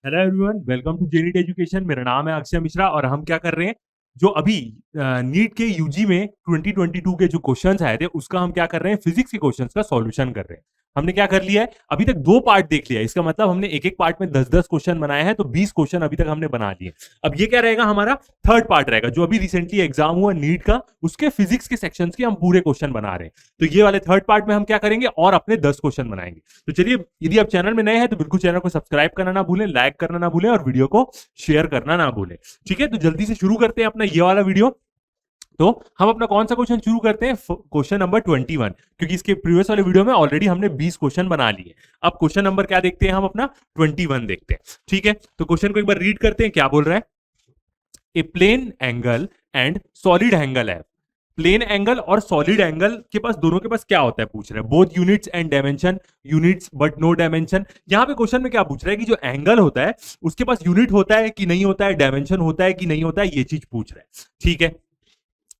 Hello everyone, welcome to जेनीट education. मेरा नाम है अक्षय मिश्रा और हम क्या कर रहे हैं, जो अभी नीट के यूजी में 2022 के जो क्वेश्चंस आए थे उसका हम क्या कर रहे हैं, फिजिक्स के क्वेश्चंस का सॉल्यूशन कर रहे हैं। हमने क्या कर लिया है, अभी तक 2 पार्ट देख लिया है। इसका मतलब हमने एक एक पार्ट में 10-10 क्वेश्चन बनाए हैं, तो 20 क्वेश्चन अभी तक हमने बना लिए। अब ये क्या रहेगा, हमारा थर्ड पार्ट रहेगा। जो अभी रिसेंटली एग्जाम हुआ नीट का, उसके फिजिक्स के सेक्शंस के हम पूरे क्वेश्चन बना रहे हैं। तो ये वाले थर्ड पार्ट में हम क्या करेंगे, और अपने 10 क्वेश्चन बनाएंगे। तो चलिए, यदि आप चैनल में नए हैं तो बिल्कुल चैनल को सब्सक्राइब करना ना भूलें, लाइक करना ना भूलें और वीडियो को शेयर करना ना भूलें। ठीक है, तो जल्दी से शुरू करते हैं अपना ये वाला वीडियो। तो हम अपना कौन सा क्वेश्चन शुरू करते हैं, क्वेश्चन नंबर 21, क्योंकि इसके प्रीवियस वाले वीडियो में ऑलरेडी हमने 20 क्वेश्चन बना लिए। अब क्वेश्चन नंबर क्या देखते हैं, हम अपना 21 देखते हैं। ठीक है, तो क्वेश्चन को एक बार रीड करते हैं, क्या बोल रहा है। A plane angle and solid angle है। प्लेन एंगल और सॉलिड एंगल के पास, दोनों के पास क्या होता है पूछ रहे हैं, both units and dimension, units but no dimension. यहां पे क्वेश्चन में क्या पूछ रहा है कि जो एंगल होता है उसके पास यूनिट होता है कि नहीं होता है, डायमेंशन होता है कि नहीं होता है, ये चीज पूछ रहा है। ठीक है,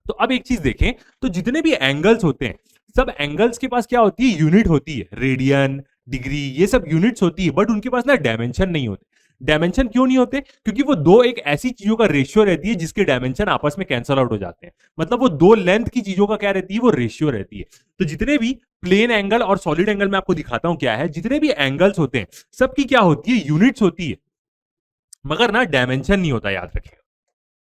तो अब एक चीज देखें, तो जितने भी एंगल्स होते हैं, सब एंगल्स के पास क्या होती है, यूनिट होती है। रेडियन, डिग्री, ये सब यूनिट्स होती है, बट उनके पास ना डायमेंशन नहीं होते। डायमेंशन क्यों नहीं होते, क्योंकि वो दो एक ऐसी चीजों का रेशियो रहती है जिसके डायमेंशन आपस में कैंसल आउट हो जाते हैं। मतलब वो दो लेंथ की चीजों का क्या रहती है, वो रेशियो रहती है। तो जितने भी प्लेन एंगल और सॉलिड एंगल में आपको दिखाता हूं क्या है, जितने भी एंगल्स होते हैं सबकी क्या होती है, यूनिट्स होती है, मगर ना डायमेंशन नहीं होता, याद रखिएगा।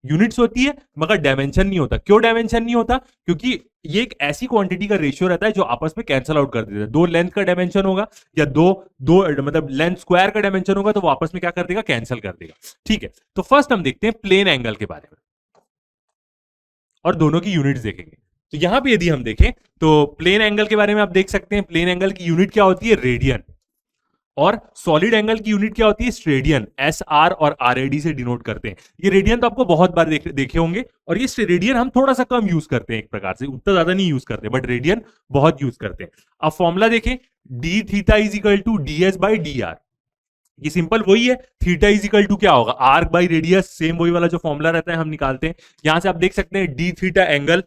यूनिट्स होती है मगर डायमेंशन नहीं होता। क्यों डायमेंशन नहीं होता, क्योंकि ये एक ऐसी क्वांटिटी का रेशियो रहता है जो आपस में कैंसल आउट कर देता है। दो लेंथ का डायमेंशन होगा या दो दो मतलब लेंथ स्क्वायर का डायमेंशन होगा, तो वो आपस में क्या कर देगा, कैंसिल कर देगा। ठीक है, तो फर्स्ट हम देखते हैं प्लेन एंगल के बारे में और दोनों की यूनिट्स देखेंगे। तो यहां पे यदि हम देखें तो प्लेन एंगल के बारे में आप देख सकते हैं, प्लेन एंगल की यूनिट क्या होती है, रेडियन। और सॉलिड एंगल की यूनिट क्या होती है, स्टेडियन। एस आर और आर ए डी से डिनोट करते हैं। ये रेडियन तो आपको बहुत बार देखे होंगे, और ये रेडियन हम थोड़ा सा कम यूज करते हैं, एक प्रकार से उतना ज्यादा नहीं यूज करते, बट रेडियन बहुत यूज करते हैं। अब फॉर्मूला देखें, D theta is equal to D S by D R. ये सिंपल वही है, थीटा इज इक्वल टू क्या होगा, आर्क बाई रेडियस, सेम वही वाला जो फॉर्मूला रहता है हम निकालते हैं। यहां से आप देख सकते हैं डी थीटा एंगल,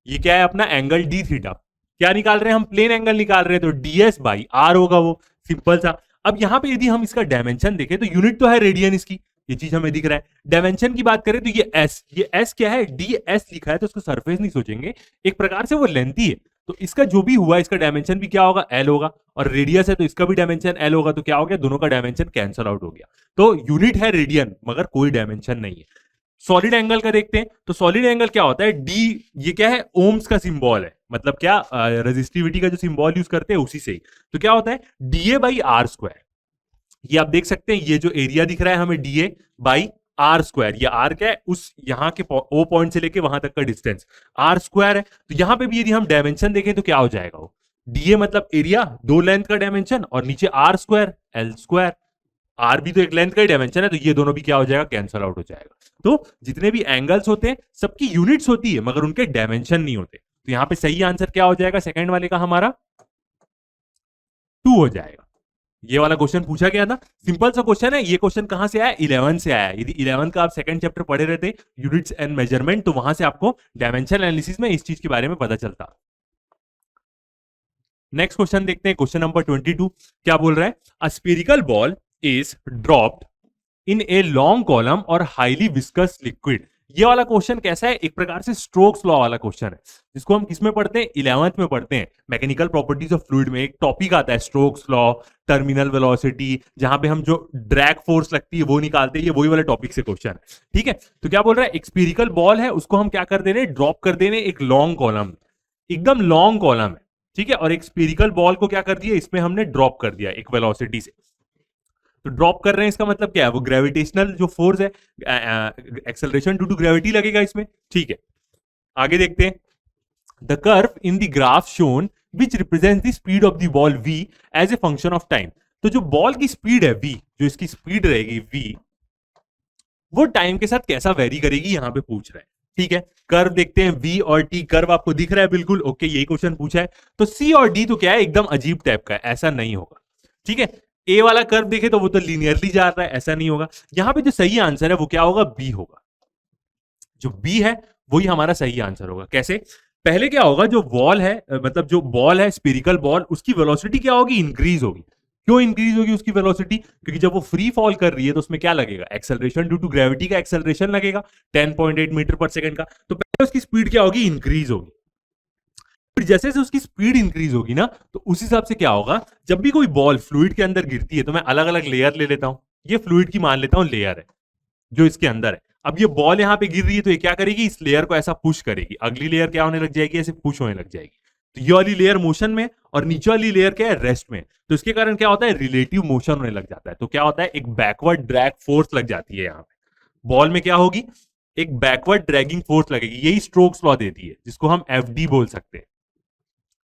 ये क्या है अपना एंगल डी थीटा। क्या निकाल रहे हैं हम, प्लेन एंगल निकाल रहे हैं, तो डीएस बाई आर होगा वो, सिंपल सा। अब यहां पे यदि हम इसका डायमेंशन देखें तो यूनिट तो है रेडियन इसकी, ये चीज हमें दिख रहा है। डायमेंशन की बात करें तो ये एस क्या है, डी एस लिखा है, तो उसको सरफेस नहीं सोचेंगे, एक प्रकार से वो लेंथी है। तो इसका जो भी हुआ, इसका डायमेंशन भी क्या होगा, एल होगा। और रेडियस है तो इसका भी डायमेंशन एल होगा, तो क्या हो गया, दोनों का डायमेंशन कैंसल आउट हो गया। तो यूनिट है रेडियन मगर कोई डायमेंशन नहीं है। सॉलिड एंगल का देखते हैं, तो सॉलिड एंगल क्या होता है, डी, ये क्या है, ओम्स का सिंबल है, मतलब क्या, रेजिस्टिविटी का जो सिंबल यूज करते हैं उसी से ही। तो क्या होता है, डीए बाई आर स्क्वायर। ये आप देख सकते हैं, ये जो एरिया दिख रहा है हमें, डीए बाई आर स्क्वायर। ये आर क्या है, उस यहां के ओ पॉइंट से लेके वहां तक का डिस्टेंस आर स्क्वायर है। तो यहां पे भी यदि हम डायमेंशन देखें तो क्या हो जाएगा, वो डीए मतलब एरिया, दो लेंथ का डायमेंशन, और नीचे R square, L square. R भी तो एक लेंथ का ही डायमेंशन है, तो ये दोनों भी क्या हो जाएगा, कैंसल आउट हो जाएगा। तो जितने भी एंगल्स होते हैं सबकी यूनिट्स होती है मगर उनके डायमेंशन नहीं होते। तो यहां पे सही आंसर क्या हो जाएगा, सेकंड वाले का हमारा 2 हो जाएगा। ये वाला क्वेश्चन पूछा गया था, सिंपल सा क्वेश्चन है। ये क्वेश्चन कहां से आया, 11 से आया। यदि 11 का आप सेकंड चैप्टर पढ़े रहते, यूनिट्स एंड मेजरमेंट, तो वहां से आपको डायमेंशन एनालिसिस में इस चीज के बारे में पता चलता। नेक्स्ट क्वेश्चन देखते हैं, क्वेश्चन नंबर 22 क्या बोल रहा है, a spherical ball is dropped in a long column और हाईली विस्कस लिक्विड। ये वाला क्वेश्चन कैसा है, एक प्रकार से स्ट्रोक्स लॉ वाला क्वेश्चन है, जिसको हम किसमें पढ़ते हैं, 11th में पढ़ते हैं। मैकेनिकल प्रॉपर्टीज ऑफ फ्लूइड में एक टॉपिक आता है स्ट्रोक्स लॉ, टर्मिनल वेलोसिटी, जहां पे हम जो ड्रैग फोर्स लगती है वो निकालते हैं। ये वही वाले टॉपिक से क्वेश्चन है। ठीक है, तो क्या बोल रहा है, एक स्फेरिकल बॉल है, उसको हम क्या कर दे रहे हैं, ड्रॉप कर दे रहे हैं एक लॉन्ग कॉलम, एकदम लॉन्ग कॉलम है। ठीक है, और एक स्फेरिकल बॉल को क्या कर दिया, इसमें हमने ड्रॉप कर दिया एक वेलोसिटी से। तो ड्रॉप कर रहे हैं, इसका मतलब क्या है, वो ग्रेविटेशनल जो फोर्स है, एक्सेलरेशन ड्यू टू ग्रेविटी लगेगा इसमें। ठीक है, आगे देखते हैं, the curve in the graph shown which represent the speed of the ball v as a function of time. तो जो बॉल की स्पीड है v, जो इसकी स्पीड रहेगी v, वो टाइम के साथ कैसा वेरी करेगी, यहां पे पूछ रहा है। ठीक है, कर्व देखते हैं, v और t, कर्व आपको दिख रहा है बिल्कुल, ओके, यही क्वेश्चन पूछा है। तो c और d तो क्या है, एकदम अजीब टाइप का है, ऐसा नहीं होगा। ठीक है, ए वाला कर्व देखे तो वो तो लीनियरली जा रहा है, ऐसा नहीं होगा। यहां पे जो सही आंसर है वो क्या होगा, बी होगा। जो बी है वही हमारा सही आंसर होगा। कैसे, पहले क्या होगा, जो बॉल है, मतलब जो बॉल है स्फेरिकल बॉल, उसकी वेलोसिटी क्या होगी, इंक्रीज होगी। क्यों इंक्रीज होगी उसकी वेलोसिटी? क्योंकि जब वो फ्री फॉल कर रही है तो उसमें क्या लगेगा? एक्सेलरेशन ड्यू टू ग्रेविटी का एक्सेलरेशन लगेगा 10.8 मीटर पर सेकंड का। तो पहले उसकी स्पीड क्या होगी? इंक्रीज होगी। फिर जैसे जैसे उसकी स्पीड इंक्रीज होगी ना, तो उस हिसाब से क्या होगा, जब भी कोई बॉल फ्लूइड के अंदर गिरती है तो मैं अलग अलग लेयर ले लेता हूं। ये फ्लूइड की मान लेता हूं लेयर है जो इसके अंदर है। अब ये बॉल यहां पे गिर रही है तो ये क्या करेगी? इस लेयर को ऐसा पुश करेगी, अगली लेयर क्या होने लग जाएगी? ऐसे पुश होने लग जाएगी। तो ये वाली लेयर मोशन में और नीचे वाली लेयर क्या है? रेस्ट में। तो इसके कारण क्या होता है? रिलेटिव मोशन होने लग जाता है। तो क्या होता है? एक बैकवर्ड ड्रैग फोर्स लग जाती है यहाँ पे बॉल में। क्या होगी? एक बैकवर्ड ड्रैगिंग फोर्स लगेगी। यही स्ट्रोक्स लॉ देती है, जिसको हम एफडी बोल सकते हैं।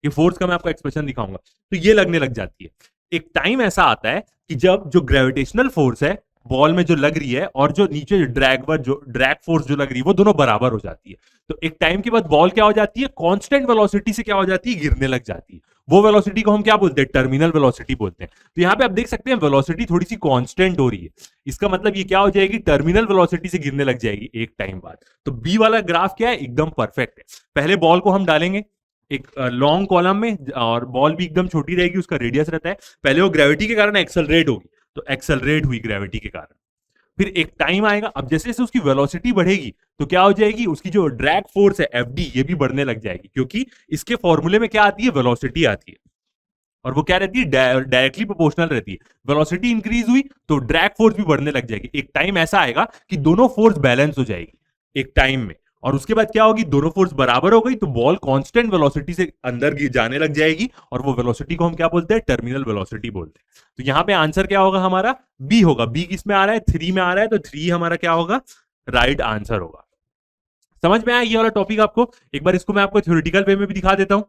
ये फोर्स का मैं आपको एक्सप्रेशन दिखाऊंगा। तो ये लगने लग जाती है। एक टाइम ऐसा आता है कि जब जो ग्रेविटेशनल फोर्स है बॉल में जो लग रही है और जो नीचे ड्रैग फोर्स जो लग रही है वो दोनों बराबर हो जाती है। तो एक टाइम के बाद बॉल क्या हो जाती है? कांस्टेंट वेलोसिटी से क्या हो जाती है? गिरने लग जाती है। वो वेलोसिटी को हम क्या बोलते हैं? टर्मिनल वेलोसिटी बोलते हैं। तो यहां पे आप देख सकते हैं वेलोसिटी थोड़ी सी कांस्टेंट हो रही है। इसका मतलब ये क्या हो जाएगी? टर्मिनल वेलोसिटी से गिरने लग जाएगी एक टाइम बाद। तो बी वाला ग्राफ क्या है? एकदम परफेक्ट है। पहले बॉल को हम डालेंगे एक लॉन्ग कॉलम में और बॉल भी एकदम छोटी रहेगी, उसका रेडियस रहता है। पहले वो ग्रेविटी के कारण एक्सेलरेट होगी, तो एक्सेलरेट हुई ग्रेविटी के कारण। फिर एक टाइम आएगा, अब जैसे जैसे उसकी वेलोसिटी बढ़ेगी तो क्या हो जाएगी? उसकी जो ड्रैग फोर्स है एफडी ये भी बढ़ने लग जाएगी, क्योंकि इसके फॉर्मूले में क्या आती है? वेलोसिटी आती है। और वो क्या रहती है? डायरेक्टली प्रोपोर्शनल रहती है। वेलोसिटी इंक्रीज हुई तो ड्रैग फोर्स भी बढ़ने लग जाएगी। एक टाइम ऐसा आएगा कि दोनों फोर्स बैलेंस हो जाएगी एक टाइम में। और उसके बाद क्या होगी? दोनों फोर्स बराबर हो गई तो बॉल कांस्टेंट वेलोसिटी से अंदर जाने लग जाएगी। और वो वेलोसिटी को हम क्या बोलते हैं? टर्मिनल वेलोसिटी बोलते हैं। तो यहां पे आंसर क्या होगा हमारा? बी होगा। बी किस में आ रहा है? 3 में आ रहा है, तो 3 हमारा क्या होगा? राइट आंसर होगा। समझ में आया ये वाला टॉपिक आपको? एक बार इसको मैं आपको थ्योरेटिकल वे में भी दिखा देता हूं,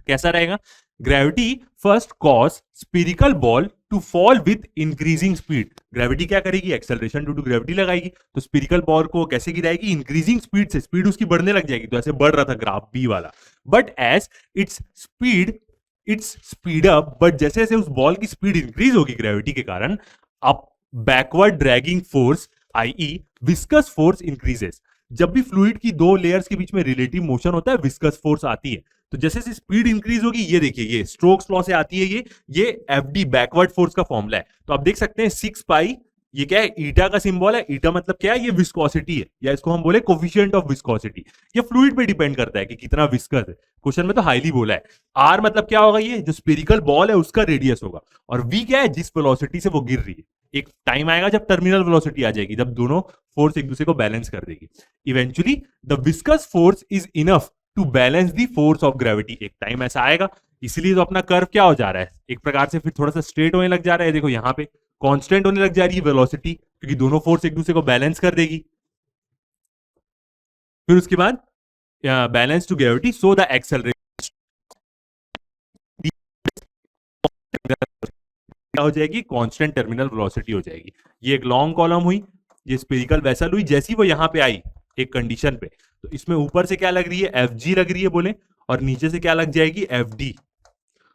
कैसा रहेगा। Gravity first cause spherical ball to fall with increasing speed. Gravity क्या करेगी? एक्सेलरेशन ड्यू टू ग्रेविटी लगाएगी। तो स्पीरिकल बॉल को कैसे गिराएगी? इंक्रीजिंग स्पीड से। स्पीड उसकी बढ़ने लग जाएगी, तो ऐसे बढ़ रहा था ग्राफ बी वाला। But as its speed up, but जैसे जैसे उस बॉल की स्पीड इंक्रीज होगी ग्रेविटी के कारण, अप बैकवर्ड ड्रैगिंग फोर्स आई विस्कस फोर्स इंक्रीजेस। जब भी फ्लूइड की दो लेयर्स के बीच में रिलेटिव मोशन होता है विस्कस फोर्स आती है। तो जैसे जैसे स्पीड इंक्रीज होगी, ये देखिए ये स्ट्रोक्स लॉ से आती है, ये एफडी बैकवर्ड फोर्स का फॉर्मूला है। तो आप देख सकते हैं 6 पाई, ये क्या है? ईटा का सिंबल है। ईटा मतलब क्या है? ये विस्कोसिटी है, या इसको हम बोले कोफिशिएंट ऑफ विस्कोसिटी। ये फ्लूइड पे डिपेंड करता है कि कितना विस्कस है। क्वेश्चन में तो हाईली बोला है। आर मतलब क्या होगा? ये जो स्पेरिकल बॉल है उसका रेडियस होगा। और वी क्या है? जिस वेलोसिटी से वो गिर रही है। एक टाइम आएगा जब टर्मिनल वेलोसिटी आ जाएगी, जब दोनों फोर्स एक दूसरे को बैलेंस कर देगी। Eventually the viscous force is enough to balance the force of gravity. एक टाइम ऐसा आएगा, इसलिए तो अपना कर्व क्या हो जा रहा है? एक प्रकार से फिर थोड़ा सा स्ट्रेट होने लग जा रहा है। देखो यहाँ पे कांस्टेंट होने लग जा रही है वेलोसिटी, क्योंकि दोनों फोर्स एक दूसरे को बैलेंस कर देगी। फिर उसके बाद balance to gravity, so the acceleration क्या हो जाएगी? कांस्टेंट टर्मिनल वेलोसिटी हो जाएगी। ये एक लॉन्ग कॉलम हुई, ये स्पेरिकल वेसल हुई। जैसी वो यहां पे आई एक कंडीशन पे, तो इसमें ऊपर से क्या लग रही है? एफ जी लग रही है बोले, और नीचे से क्या लग जाएगी? F D.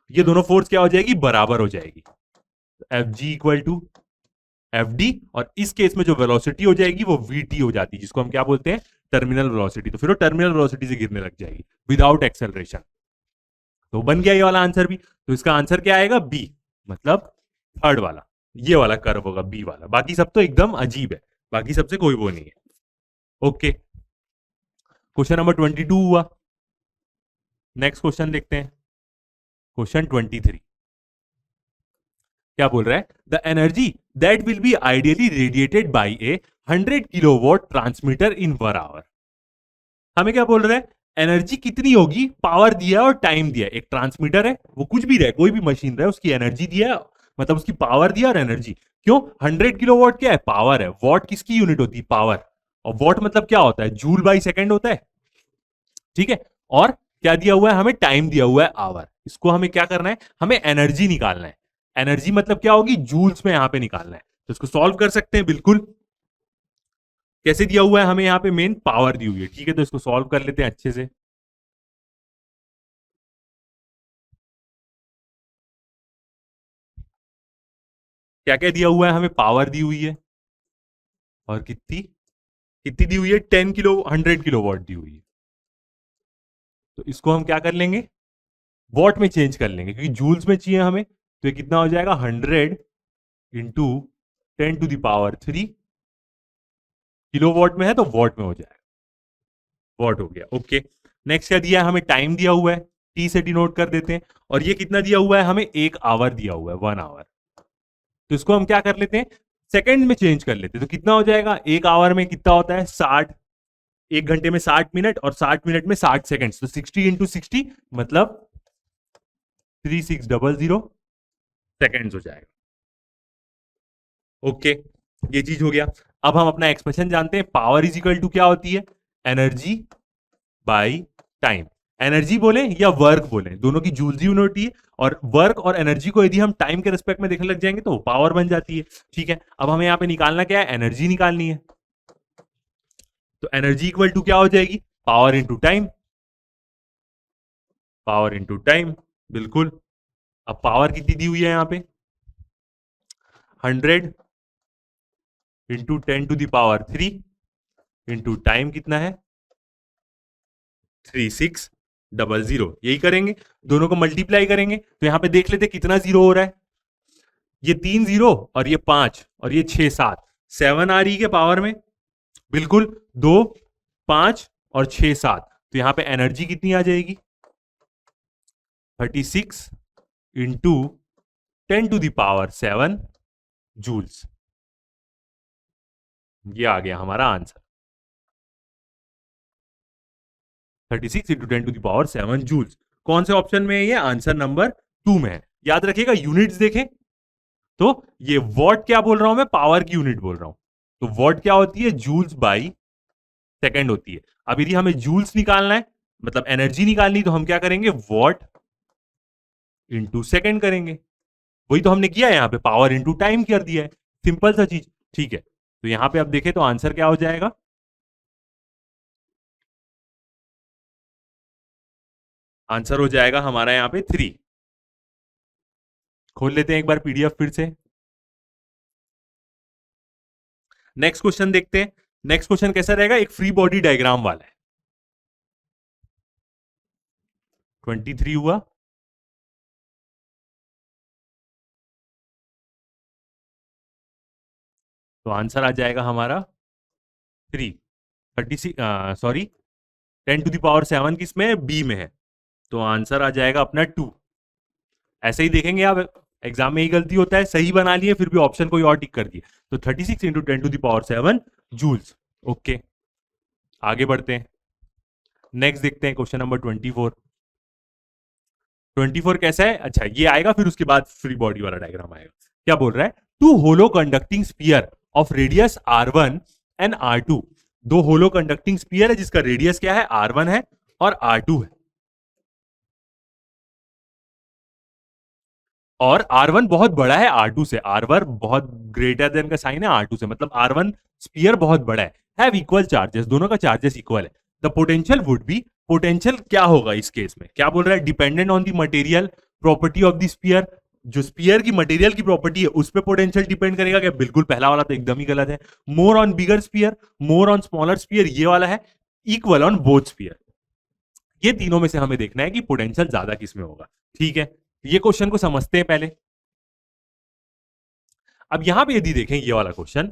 ये दोनों फोर्स क्या हो जाएगी? बराबर हो जाएगी। F G equal to F D, और इस केस में जो वेलोसिटी हो जाएगी वो वी टी हो जाती है, जिसको हम क्या बोलते हैं? Terminal velocity. तो फिर वो टर्मिनल वेलोसिटी से गिरने लग जाएगी विदाउट एक्सेलरेशन। तो बन गया ये वाला आंसर भी। तो इसका आंसर क्या आएगा? बी, मतलब थर्ड वाला, ये वाला कर्व होगा बी वाला। बाकी सब तो एकदम अजीब है, बाकी सबसे कोई वो नहीं है। ओके, क्वेश्चन नंबर 22 हुआ। नेक्स्ट क्वेश्चन देखते हैं, क्वेश्चन 23। क्या बोल रहा है? The energy that will be ideally radiated by a 100 kilowatt transmitter in 1 hour. हमें क्या बोल रहा है? एनर्जी कितनी होगी? पावर दिया है और टाइम दिया है। एक ट्रांसमीटर है, वो कुछ भी रहे, कोई भी मशीन रहे, उसकी एनर्जी दिया है, मतलब उसकी पावर दिया और एनर्जी। क्यों? 100 किलोवाट क्या है? पावर है। वॉट किसकी यूनिट होती है? पावर। और वॉट मतलब क्या होता है? जूल बाई सेकेंड होता है, ठीक है। और क्या दिया हुआ है? हमें टाइम दिया हुआ है आवर। इसको हमें क्या करना है? हमें एनर्जी निकालना है। एनर्जी मतलब क्या होगी? जूल्स में यहां पे निकालना है। तो इसको सॉल्व कर सकते हैं बिल्कुल। कैसे दिया हुआ है? हमें यहां पे मेन पावर दी हुई है, ठीक है। तो इसको सॉल्व कर लेते हैं अच्छे से। क्या क्या दिया हुआ है? हमें पावर दी हुई है, और कितनी कितनी दी हुई है? 100 किलोवाट दी हुई है। तो इसको हम क्या कर लेंगे? वॉट में चेंज कर लेंगे, क्योंकि जूल्स में चाहिए हमें। तो ये कितना हो जाएगा 100 इंटू 10⁻³ किलोवाट में है तो वॉट में हो जाएगा, वॉट हो गया। ओके, नेक्स्ट क्या दिया है हमें, टाइम दिया हुआ है, टी से डिनोट कर देते हैं, और ये कितना दिया हुआ है हमें, 1 आवर दिया हुआ है, 1 आवर। तो इसको हम क्या कर लेते हैं, सेकंड में चेंज कर लेते हैं, तो कितना हो जाएगा, 1 आवर में कितना होता है 60, 1 घंटे में 60 मिनट, और 60 मिनट में 60 सेकंड, तो 60 इंटू 60 मतलब 3600 सेकेंड्स हो जाएगा। ओके, ये चीज हो गया। अब हम अपना एक्सप्रेशन जानते हैं, पावर इज इक्वल टू क्या होती है, एनर्जी बाई टाइम। एनर्जी बोले या वर्क बोले, दोनों की जूल्स यूनिट है, और वर्क और एनर्जी को यदि हम टाइम के रिस्पेक्ट में देखने लग जाएंगे तो पावर बन जाती है। ठीक है, अब हमें यहां पे निकालना क्या है, एनर्जी निकालनी है। तो एनर्जी इक्वल टू क्या हो जाएगी, power into time, power into time, बिल्कुल। अब पावर कितनी दी हुई है यहां पे, 100 इंटू 10⁻³ इंटू टाइम कितना है 3600, यही करेंगे, दोनों को मल्टीप्लाई करेंगे तो यहां पे देख लेते कितना जीरो हो रहा है, ये 3 जीरो और ये 5 और ये 6 7, 7 आ रही है पावर में, बिल्कुल, 2 5 और 6 7, तो यहां पे एनर्जी कितनी आ जाएगी 36 इंटू 10⁻7 जूल्स। ये आ गया हमारा आंसर, 36 इंटू 10⁻7 जूल्स। कौन से ऑप्शन में है ये, आंसर नंबर 2 में है। याद रखिएगा, यूनिट्स देखें तो ये वॉट क्या बोल रहा हूं मैं, पावर की यूनिट बोल रहा हूं, तो वॉट क्या होती है, जूल्स बाई सेकेंड होती है। अब यदि हमें जूल्स निकालना है, मतलब एनर्जी निकालनी, तो हम क्या करेंगे, वॉट इंटू सेकेंड करेंगे, वही तो हमने किया है यहां पे, पावर इंटू टाइम कर दिया है, सिंपल सा चीज। ठीक है, तो यहां पे अब देखें तो आंसर क्या हो जाएगा, आंसर हो जाएगा हमारा यहां पे 3। खोल लेते हैं एक बार पीडीएफ फिर से, नेक्स्ट क्वेश्चन देखते हैं। नेक्स्ट क्वेश्चन कैसा रहेगा, एक फ्री बॉडी डायग्राम वाला है। 23 हुआ, तो आंसर आ जाएगा हमारा 3। 36, सॉरी 10⁻7 किस में है, बी में है, तो आंसर आ जाएगा अपना 2। ऐसे ही देखेंगे आप, एग्जाम में ही गलती होता है, सही बना लिए फिर भी ऑप्शन कोई और टिक कर दिए, तो 36 इंटू 10⁻7 जूल्स। ओके, आगे बढ़ते हैं, नेक्स्ट देखते हैं क्वेश्चन नंबर 24। 24 कैसा है, अच्छा ये आएगा, फिर उसके बाद फ्री बॉडी वाला डायग्राम आएगा। क्या बोल रहा है, two hollow conducting sphere of radius R1 and R2, दो होलो कंडक्टिंग स्पीयर है जिसका रेडियस क्या है, R1 है और R2 है, और R1 बहुत बड़ा है R2 से, R1 बहुत ग्रेटर देन का साइन है R2 से, मतलब R1 स्पीयर बहुत बड़ा है, हैव इक्वल चार्जेस, दोनों का चार्जेस इक्वल है। The potential would be, potential क्या होगा इस केस में, क्या बोल रहा है, dependent on the material property of the sphere, जो स्पीयर की मटेरियल की प्रॉपर्टी है उस पर पोटेंशियल डिपेंड करेगा क्या, बिल्कुल, पहला वाला तो एकदम ही गलत है। More on bigger sphere, more on smaller sphere, ये वाला है, इक्वल ऑन बोथ स्पीयर। ये तीनों में से हमें देखना है कि पोटेंशियल ज्यादा किस में होगा। ठीक है, ये क्वेश्चन को समझते हैं पहले। अब यहां पे यदि देखें ये वाला क्वेश्चन,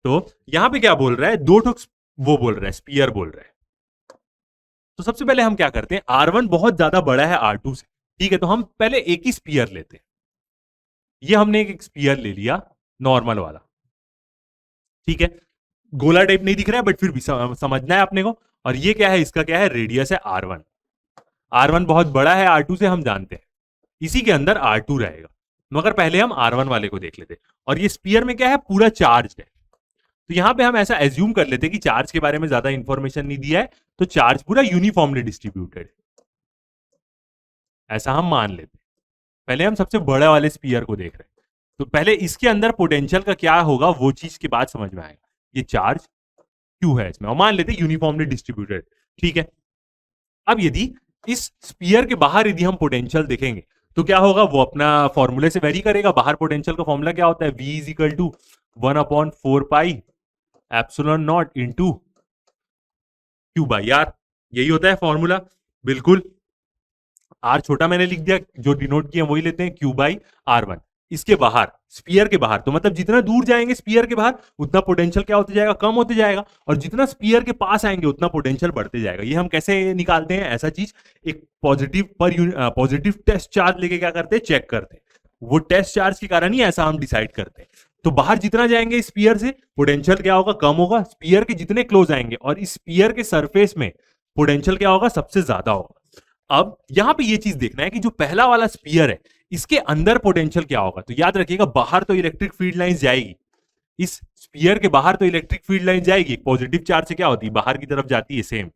तो यहां पे क्या बोल रहा है, दो ठोक वो बोल रहा है, स्पीयर बोल रहा है। तो सबसे पहले हम क्या करते हैं, R1 बहुत ज्यादा बड़ा है R2 से, ठीक है, तो हम पहले एक ही स्पीयर लेते हैं। ये हमने एक स्पीयर ले लिया, नॉर्मल वाला, ठीक है, गोला टाइप नहीं दिख रहा है बट फिर भी समझना है अपने को। और ये क्या है, इसका क्या है, रेडियस है R1, R1 बहुत बड़ा है R2 से, हम जानते हैं, इसी के अंदर R2 रहेगा, मगर पहले हम R1 वाले को देख लेते। और ये स्पीयर में क्या है, पूरा चार्ज है, तो यहां पे हम ऐसा एज्यूम कर लेते कि चार्ज के बारे में ज्यादा इंफॉर्मेशन नहीं दिया है, तो चार्ज पूरा यूनिफॉर्मली डिस्ट्रीब्यूटेड, ऐसा हम मान लेते। पहले हम सबसे बड़े वाले स्पीयर को देख रहे हैं, तो पहले इसके अंदर पोटेंशियल का क्या होगा वो चीज के बाद समझ में आएगा, ये चार्ज क्यों है इसमें, और मान लेते यूनिफॉर्मली डिस्ट्रीब्यूटेड। ठीक है, अब यदि इस स्पीयर के बाहर यदि हम पोटेंशियल देखेंगे तो क्या होगा, वो अपना फॉर्मूले से वेरी करेगा। बाहर पोटेंशियल का फॉर्मूला क्या होता है, V is equal to 1/4 pi epsilon naught into Q by R, यही होता है फॉर्मूला, बिल्कुल। आर छोटा मैंने लिख दिया, जो डिनोट किया वही लेते हैं, क्यू बाई R1। इसके बाहर, स्पीयर के बाहर, तो मतलब जितना दूर जाएंगे स्पीयर के बाहर उतना पोटेंशियल क्या होते जाएगा, कम होते जाएगा, और जितना स्पीयर के पास आएंगे उतना पोटेंशियल बढ़ते जाएगा। ये हम कैसे निकालते हैं ऐसा चीज, एक पॉजिटिव टेस्ट चार्ज लेके क्या करते हैं, चेक करते हैं। वो टेस्ट चार्ज के कारण ही ऐसा हम डिसाइड करते हैं। तो बाहर जितना जाएंगे स्पीयर से पोटेंशियल क्या होगा, कम होगा, स्पीयर के जितने क्लोज आएंगे, और इस स्पीयर के सरफेस में पोटेंशियल क्या होगा, सबसे ज्यादा होगा। अब यहां पे ये चीज देखना है कि जो पहला वाला स्पीयर है इसके अंदर पोटेंशियल क्या होगा। तो याद रखिएगा, बाहर तो इलेक्ट्रिक फील्ड लाइन जाएगी, इस स्पीयर के बाहर तो इलेक्ट्रिक फील्ड लाइन जाएगी, पॉजिटिव चार्ज से क्या होती है, बाहर की तरफ जाती है, सेम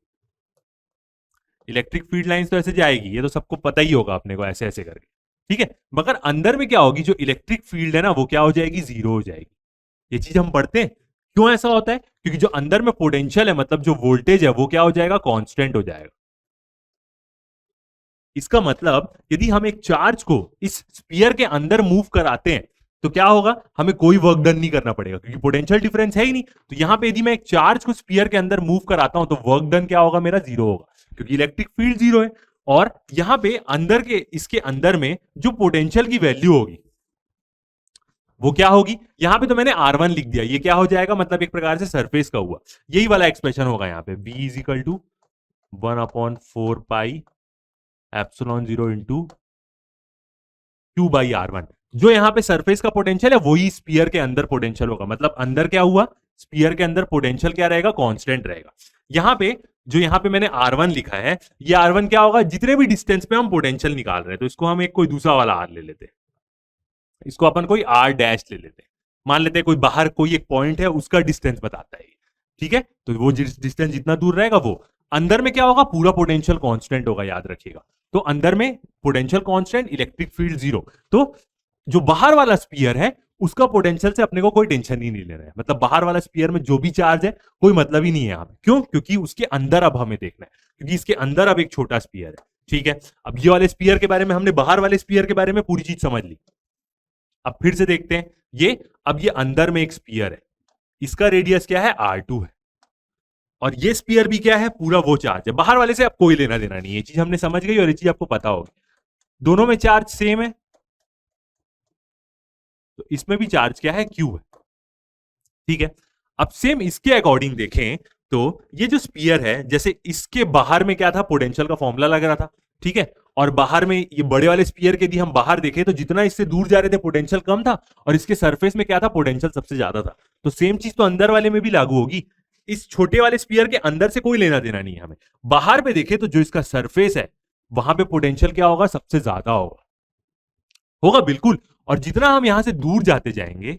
इलेक्ट्रिक फील्ड लाइन तो ऐसे जाएगी, ये तो सबको पता ही होगा अपने को, ऐसे ऐसे करके, ठीक है। मगर अंदर में क्या होगी, जो इलेक्ट्रिक फील्ड है ना वो क्या हो जाएगी, जीरो हो जाएगी। ये चीज हम पढ़ते हैं। क्यों ऐसा होता है, क्योंकि जो अंदर में पोटेंशियल है, मतलब जो वोल्टेज है वो क्या हो जाएगा, कांस्टेंट हो जाएगा। इसका मतलब यदि हम एक चार्ज को इस स्पीयर के अंदर मूव कराते हैं तो क्या होगा, हमें कोई वर्क डन नहीं करना पड़ेगा, क्योंकि पोटेंशियल डिफरेंस है ही नहीं। तो यहां पे यदि मैं एक चार्ज को स्पीयर के अंदर मूव कराता हूं तो वर्क डन क्या होगा, मेरा जीरो होगा, क्योंकि इलेक्ट्रिक फील्ड जीरो है। और यहां पे अंदर के, इसके अंदर में जो पोटेंशियल की वैल्यू होगी वो क्या होगी, यहां पे तो मैंने R1 लिख दिया, ये क्या हो जाएगा, मतलब एक प्रकार से सरफेस का हुआ, यही वाला एक्सप्रेशन होगा यहाँ पे, V is equal to 1/4 pi epsilon 0 into Q by R1। जो यहां पे सरफेस का पोटेंशियल है वही स्पीयर के अंदर पोटेंशियल होगा, मतलब अंदर क्या हुआ, स्पीयर के अंदर पोटेंशियल क्या रहेगा, कांस्टेंट रहेगा। यहां पे जो यहां पे मैंने R1 लिखा है, ये R1 क्या होगा, जितने भी डिस्टेंस पे हम पोटेंशियल निकाल रहे हैं, तो इसको हम एक कोई दूसरा वाला R ले लेते हैं, इसको अपन कोई R डैश ले लेते हैं, मान लेते हैं कोई बाहर कोई एक पॉइंट है उसका डिस्टेंस बताता है, ठीक है। तो वो डिस्टेंस जितना दूर रहेगा वो, अंदर में क्या होगा, पूरा पोटेंशियल कांस्टेंट होगा, याद रखिएगा। तो अंदर में potential constant, electric field zero. तो जो बाहर वाला स्पीयर है उसका पोटेंशियल से अपने को कोई टेंशन ही नहीं लेना है, मतलब बाहर वाला स्पीयर में जो भी चार्ज है कोई मतलब ही नहीं है यहाँ पे। क्यों, क्योंकि उसके अंदर अब हमें देखना है, क्योंकि इसके अंदर अब एक छोटा स्पीयर है, ठीक है। अब ये वाले स्पीयर के बारे में हमने, बाहर वाले स्पीयर के बारे में पूरी चीज समझ ली। अब फिर से देखते हैं, ये अब ये अंदर में एक स्पीयर है, इसका रेडियस क्या है, R2 है, और ये स्पीयर भी क्या है, पूरा वो चार्ज है, बाहर वाले से अब कोई लेना देना नहीं है। ये चीज हमने समझ गई और ये चीज आपको पता होगी, दोनों में चार्ज सेम है, तो इसमें भी चार्ज क्या है, Q है, ठीक है। अब सेम इसके अकॉर्डिंग देखें तो ये जो स्पीयर है, जैसे इसके बाहर में क्या था, पोटेंशियल का फॉर्मूला लग रहा था, ठीक है, और बाहर में ये बड़े वाले स्पीयर के यदि हम बाहर देखें तो जितना इससे दूर जा रहे थे पोटेंशियल कम था, और इसके सरफेस में क्या था, पोटेंशियल सबसे ज्यादा था। तो सेम चीज तो अंदर वाले में भी लागू होगी, इस छोटे वाले स्पीयर के अंदर से कोई लेना देना नहीं है हमें, बाहर पे देखें तो जो इसका सरफेस है वहां पे पोटेंशियल क्या होगा, सबसे ज्यादा होगा, होगा बिल्कुल। और जितना हम यहां से दूर जाते जाएंगे,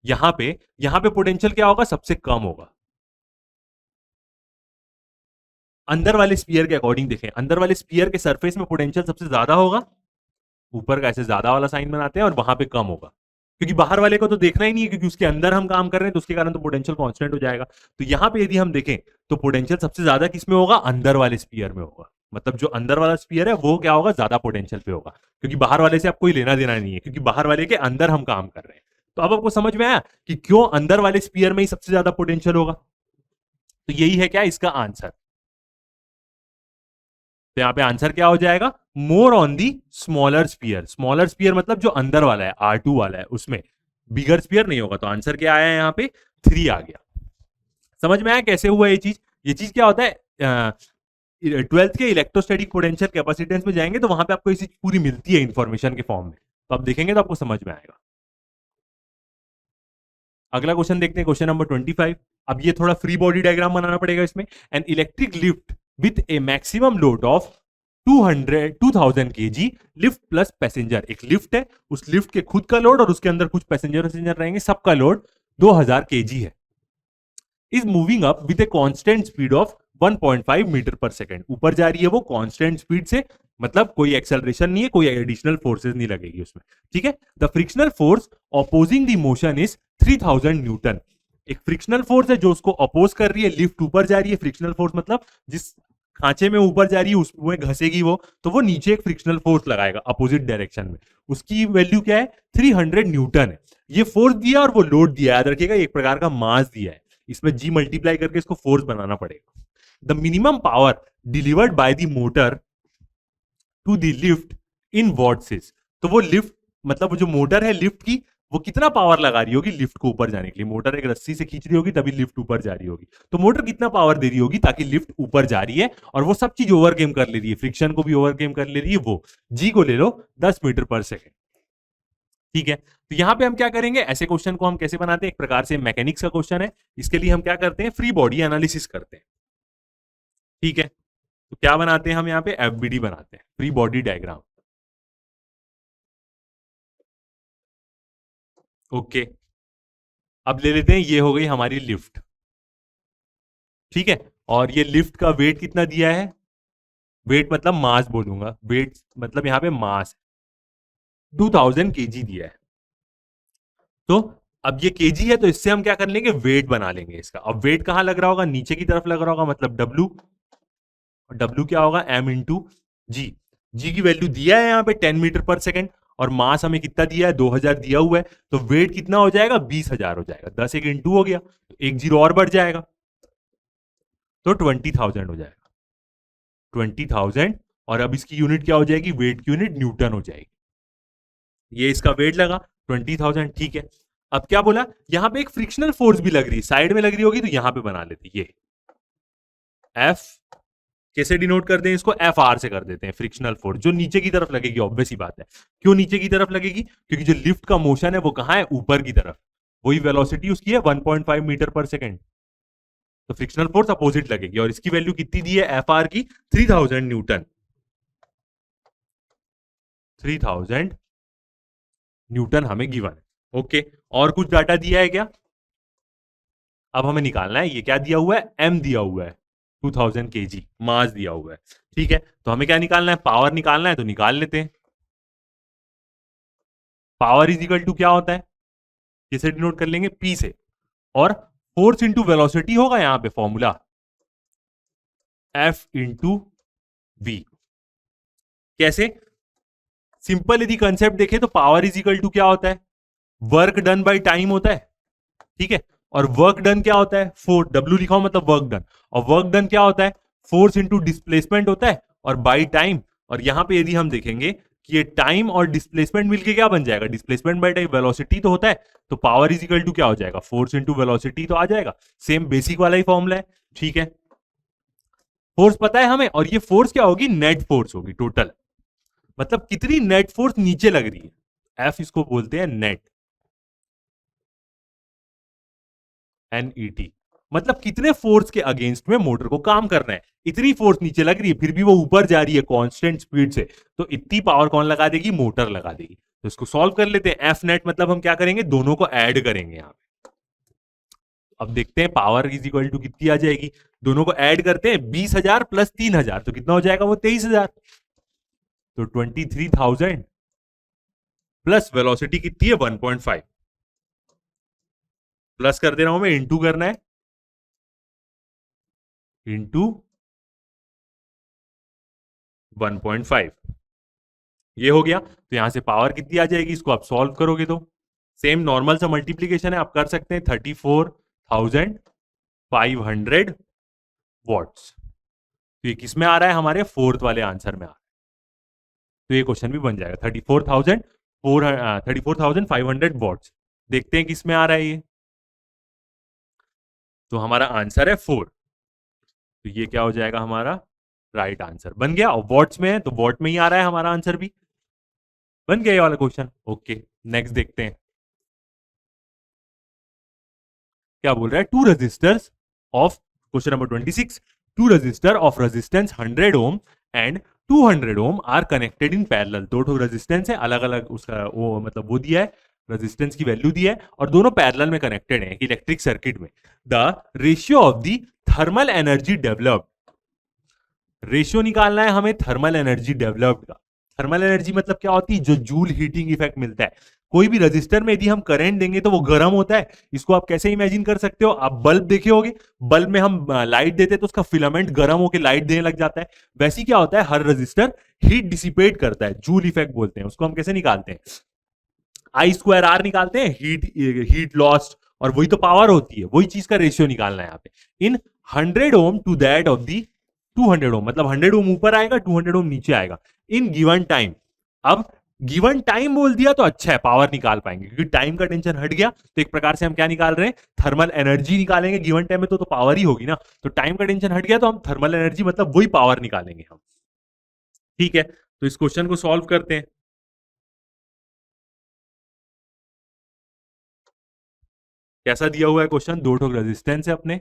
यहां पे पोटेंशियल क्या होगा, सबसे कम होगा। अंदर वाले स्पीयर के अकॉर्डिंग देखें, अंदर वाले स्पीयर के सरफेस में पोटेंशियल सबसे ज्यादा होगा, ऊपर का ऐसे ज्यादा वाला साइन बनाते हैं, और वहां पे कम होगा, क्योंकि बाहर वाले को तो देखना ही नहीं है, क्योंकि उसके अंदर हम काम कर रहे हैं, तो उसके कारण तो पोटेंशियल कांस्टेंट हो जाएगा। तो यहां पे यदि हम देखें तो पोटेंशियल सबसे ज्यादा किसमें होगा, अंदर वाले स्पीयर में होगा, मतलब जो अंदर वाला स्पीयर है वो क्या होगा, ज्यादा पोटेंशियल पे होगा, क्योंकि बाहर वाले से आप कोई लेना देना नहीं है, क्योंकि बाहर वाले के अंदर हम काम कर रहे हैं। तो अब आपको समझ में आया कि क्यों अंदर वाले स्पीयर में ही सबसे ज्यादा पोटेंशियल होगा। तो यही है क्या इसका आंसर। तो यहां पे आंसर क्या हो जाएगा, more on the smaller sphere. Smaller sphere मतलब जो अंदर वाला है, R2 वाला है, उसमें बिगर स्पीयर नहीं होगा। तो आंसर क्या आया, यहाँ पे 3 आ गया। समझ में आया कैसे हुआ ये चीज। ये चीज क्या होता है, 12th के इलेक्ट्रोस्टैटिक पोटेंशियल कैपेसिटेंस में जाएंगे तो वहां पे आपको ये चीज पूरी मिलती है इंफॉर्मेशन के फॉर्म में, तो आप देखेंगे तो आपको समझ में आएगा। अगला क्वेश्चन देखते हैं, क्वेश्चन नंबर 25। अब ये थोड़ा फ्री बॉडी डायग्राम बनाना पड़ेगा इसमें। An electric lift with A maximum load of 2000 kg lift plus passenger. एक लिफ्ट है, उस लिफ्ट के खुद का लोड और उसके अंदर कुछ पैसेंजर रहेंगे, सबका लोड 2000 kg है। Is moving up with a constant speed of 1.5 metre per second. ऊपर जा रही है वो कांस्टेंट स्पीड से, मतलब कोई एक्सेलरेशन नहीं है, कोई एडिशनल फोर्सेस नहीं लगेगी उसमें, ठीक है। The frictional force opposing the motion is 3000 Newton. एक फ्रिक्शनल फोर्स है जो उसको अपोज कर रही है, लिफ्ट ऊपर जा रही है, फ्रिक्शनल फोर्स मतलब जिस खांचे में ऊपर जा रही है उसमें घसेगी वो, तो वो नीचे एक फ्रिक्शनल फोर्स लगाएगा अपोजिट डायरेक्शन में। उसकी वैल्यू क्या है, 300 न्यूटन है। ये फोर्स दिया और वो लोड दिया, याद रखिएगा एक प्रकार का मास दिया है, इसमें जी मल्टीप्लाई करके इसको फोर्स बनाना पड़ेगा। The minimum power delivered by the motor to the lift in watts. तो वो लिफ्ट मतलब जो मोटर है लिफ्ट की, वो कितना पावर लगा रही होगी लिफ्ट को ऊपर जाने के लिए। मोटर एक रस्सी से खींच रही होगी तभी लिफ्ट ऊपर जा रही होगी। तो मोटर कितना पावर दे रही होगी ताकि लिफ्ट ऊपर जा रही है, और वो सब चीज ओवरकेम कर ले रही है, फ्रिक्शन को भी ओवरकेम कर ले रही है। वो जी को ले लो 10 मीटर पर सेकेंड। ठीक है, तो यहां पे हम क्या करेंगे, ऐसे क्वेश्चन को हम कैसे बनाते हैं, एक प्रकार से मैकेनिक्स का क्वेश्चन है। इसके लिए हम क्या करते हैं, फ्री बॉडी एनालिसिस करते हैं। ठीक है, तो क्या बनाते हैं हम यहाँ पे, एफबीडी बनाते हैं, फ्री बॉडी डायग्राम। ओके, अब ले लेते हैं, ये हो गई हमारी लिफ्ट। ठीक है, और ये लिफ्ट का वेट कितना दिया है, वेट मतलब मास बोलूंगा, वेट मतलब यहाँ पे मास 2000 केजी दिया है। तो अब ये केजी है, तो इससे हम क्या कर लेंगे, वेट बना लेंगे इसका। अब वेट कहां लग रहा होगा, नीचे की तरफ लग रहा होगा, मतलब डब्ल्यू। और डब्ल्यू क्या होगा, एम इंटू जी। जी की वैल्यू दिया है यहाँ पे 10 मीटर पर सेकेंड, और मास हमें कितना दिया है, 2000 दिया हुआ है। तो वेट कितना हो जाएगा, 20,000 हो जाएगा। 10 एक इंटू हो गया, तो एक जीरो और बढ़ जाएगा, तो 20,000 हो जाएगा। 20,000, और अब इसकी यूनिट क्या हो जाएगी, वेट की यूनिट न्यूटन हो जाएगी। ये इसका वेट लगा 20,000। ठीक है, अब क्या बोला, यहां पे एक फ्रिक्शनल फोर्स भी लग रही है, साइड में लग रही होगी, तो यहां पे बना लेते ये एफ। कैसे डिनोट करते हैं इसको, एफ आर से कर देते हैं, फ्रिक्शनल फोर्स जो नीचे की तरफ लगेगी। ऑब्वियस ही बात है, क्यों नीचे की तरफ लगेगी, क्योंकि जो लिफ्ट का मोशन है वो कहां है, ऊपर की तरफ। वही वेलोसिटी उसकी है 1.5 मीटर पर सेकेंड, तो फ्रिक्शनल फोर्स अपोजिट लगेगी। और इसकी वैल्यू कितनी दी है, एफ आर की 3000 न्यूटन। 3000 न्यूटन हमें गिवन है। ओके, और कुछ डाटा दिया है क्या, अब हमें निकालना है, ये क्या दिया हुआ है, एम दिया हुआ है, 2000 केजी मास दिया हुआ है। ठीक है, तो हमें क्या निकालना है, पावर निकालना है, तो निकाल लेते हैं। पावर इज इक्वल टू क्या होता है, किसे डिनोट कर लेंगे, पी से, और फोर्स इंटू वेलोसिटी होगा यहां पे फॉर्मूला, एफ इंटू वी। कैसे, सिंपल यदि कंसेप्ट देखें तो पावर इज इक्वल टू क्या होता है, वर्क डन बाय टाइम होता है। ठीक है, और वर्क डन क्या होता है, फोर्स, डब्ल्यू लिखा हो मतलब वर्क डन, और वर्क डन क्या होता है, फोर्स इंटू डिस्प्लेसमेंट होता है, और बाई टाइम। और यहां पे यदि हम देखेंगे कि ये टाइम और डिस्प्लेसमेंट मिलके क्या बन जाएगा, डिस्प्लेसमेंट बाई टाइम वेलोसिटी तो होता है, तो पावर इज इक्वल टू क्या हो जाएगा, फोर्स इंटू वेलोसिटी तो आ जाएगा। सेम बेसिक वाला ही फॉर्मूला है। ठीक है, फोर्स पता है हमें, और ये फोर्स क्या होगी, नेट फोर्स होगी टोटल, मतलब कितनी नेट फोर्स नीचे लग रही है, एफ इसको बोलते हैं नेट, एनईटी, मतलब कितने फोर्स के अगेंस्ट में मोटर को काम करना है। इतनी फोर्स नीचे लग रही है, फिर भी वो ऊपर जा रही है कांस्टेंट स्पीड से, तो इतनी पावर कौन लगा देगी, मोटर लगा देगी। तो इसको सॉल्व कर लेते हैं, एफ नेट मतलब हम क्या करेंगे, दोनों को ऐड करेंगे यहां पे। अब देखते हैं पावर इज इक्वल टू कितनी आ जाएगी, दोनों को ऐड करते हैं, 20,000 प्लस 3,000 तो कितना हो जाएगा, वो 23,000। तो 23,000 प्लस वेलोसिटी कितनी है, 1.5, प्लस कर दे रहा हूं मैं, इंटू करना है, इंटू 1.5, ये हो गया। तो यहां से पावर कितनी आ जाएगी, इसको आप सॉल्व करोगे तो सेम नॉर्मल सा मल्टीप्लीकेशन है, आप कर सकते हैं, 34,500 वॉट्स। तो ये किस में आ रहा है, हमारे फोर्थ वाले आंसर में आ रहा है। तो ये क्वेश्चन भी बन जाएगा 34,500 वॉट्स। देखते हैं किस में आ रहा है ये, तो हमारा आंसर है 4। तो ये क्या हो जाएगा, हमारा राइट आंसर बन गया। और वॉट्स में है तो वॉट में ही आ रहा है हमारा आंसर भी, बन गया ये वाला क्वेश्चन। ओके, नेक्स्ट देखते हैं क्या बोल रहा है, two resistors of, question number 26, two resistor of resistance 100 ohm and 200 ohm are connected in parallel. दो ठो रेजिस्टेंस है, अलग अलग उसका वो मतलब वो दिया है, रेजिस्टेंस की वैल्यू दी है, और दोनों पैरेलल में कनेक्टेड है इलेक्ट्रिक सर्किट में। The ratio of the thermal energy developed, ratio निकालना है हमें थर्मल एनर्जी डेवलप्ड का। थर्मल एनर्जी मतलब क्या होती है, जो जूल हीटिंग इफेक्ट मिलता है। कोई भी रजिस्टर में यदि हम करंट देंगे तो वो गर्म होता है। इसको आप कैसे इमेजिन कर सकते हो, आप बल्ब देखे होगे, बल्ब में हम लाइट देते हैं तो उसका फिलामेंट गर्म होकर लाइट देने लग जाता है। वैसे क्या होता है, हर रजिस्टर हीट डिसिपेट करता है, जूल इफेक्ट बोलते हैं उसको। हम कैसे निकालते हैं, I²R निकालते हैं, हीट लॉस्ट, और वही तो पावर होती है, वही चीज का रेशियो निकालना है यहाँ पे। इन 100 ओम टू दैट ऑफ दी 200 ओम, मतलब 100 ओम ऊपर आएगा, 200 ओम नीचे आएगा इन गिवन टाइम। अब गिवन टाइम बोल दिया तो अच्छा है, पावर निकाल पाएंगे, क्योंकि टाइम का टेंशन हट गया। तो एक प्रकार से हम क्या निकाल रहे हैं, थर्मल एनर्जी निकालेंगे गिवन टाइम में, तो पावर ही होगी ना। तो टाइम का टेंशन हट गया तो हम थर्मल एनर्जी मतलब वही पावर निकालेंगे हम। ठीक है, तो इस क्वेश्चन को सॉल्व करते हैं। कैसा दिया हुआ है क्वेश्चन, दो ठोक रेजिस्टेंस है अपने,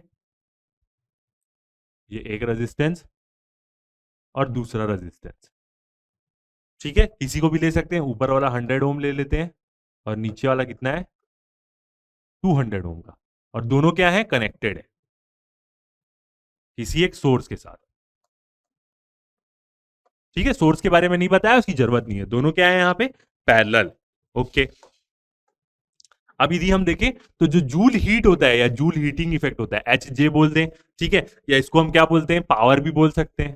ये एक रेजिस्टेंस और दूसरा रेजिस्टेंस। ठीक है, किसी को भी ले सकते हैं, ऊपर वाला 100 ओम ले लेते हैं और नीचे वाला कितना है 200 ओम का, और दोनों क्या है, कनेक्टेड है किसी एक सोर्स के साथ। ठीक है, सोर्स के बारे में नहीं बताया, उसकी जरूरत नहीं है, दोनों क्या है यहाँ पे पैरेलल। ओके, अब यदि हम देखें तो जो जूल हीट होता है या जूल हीटिंग इफेक्ट होता है, एच जे बोल दें, ठीक है, या इसको हम क्या बोलते हैं, पावर भी बोल सकते हैं।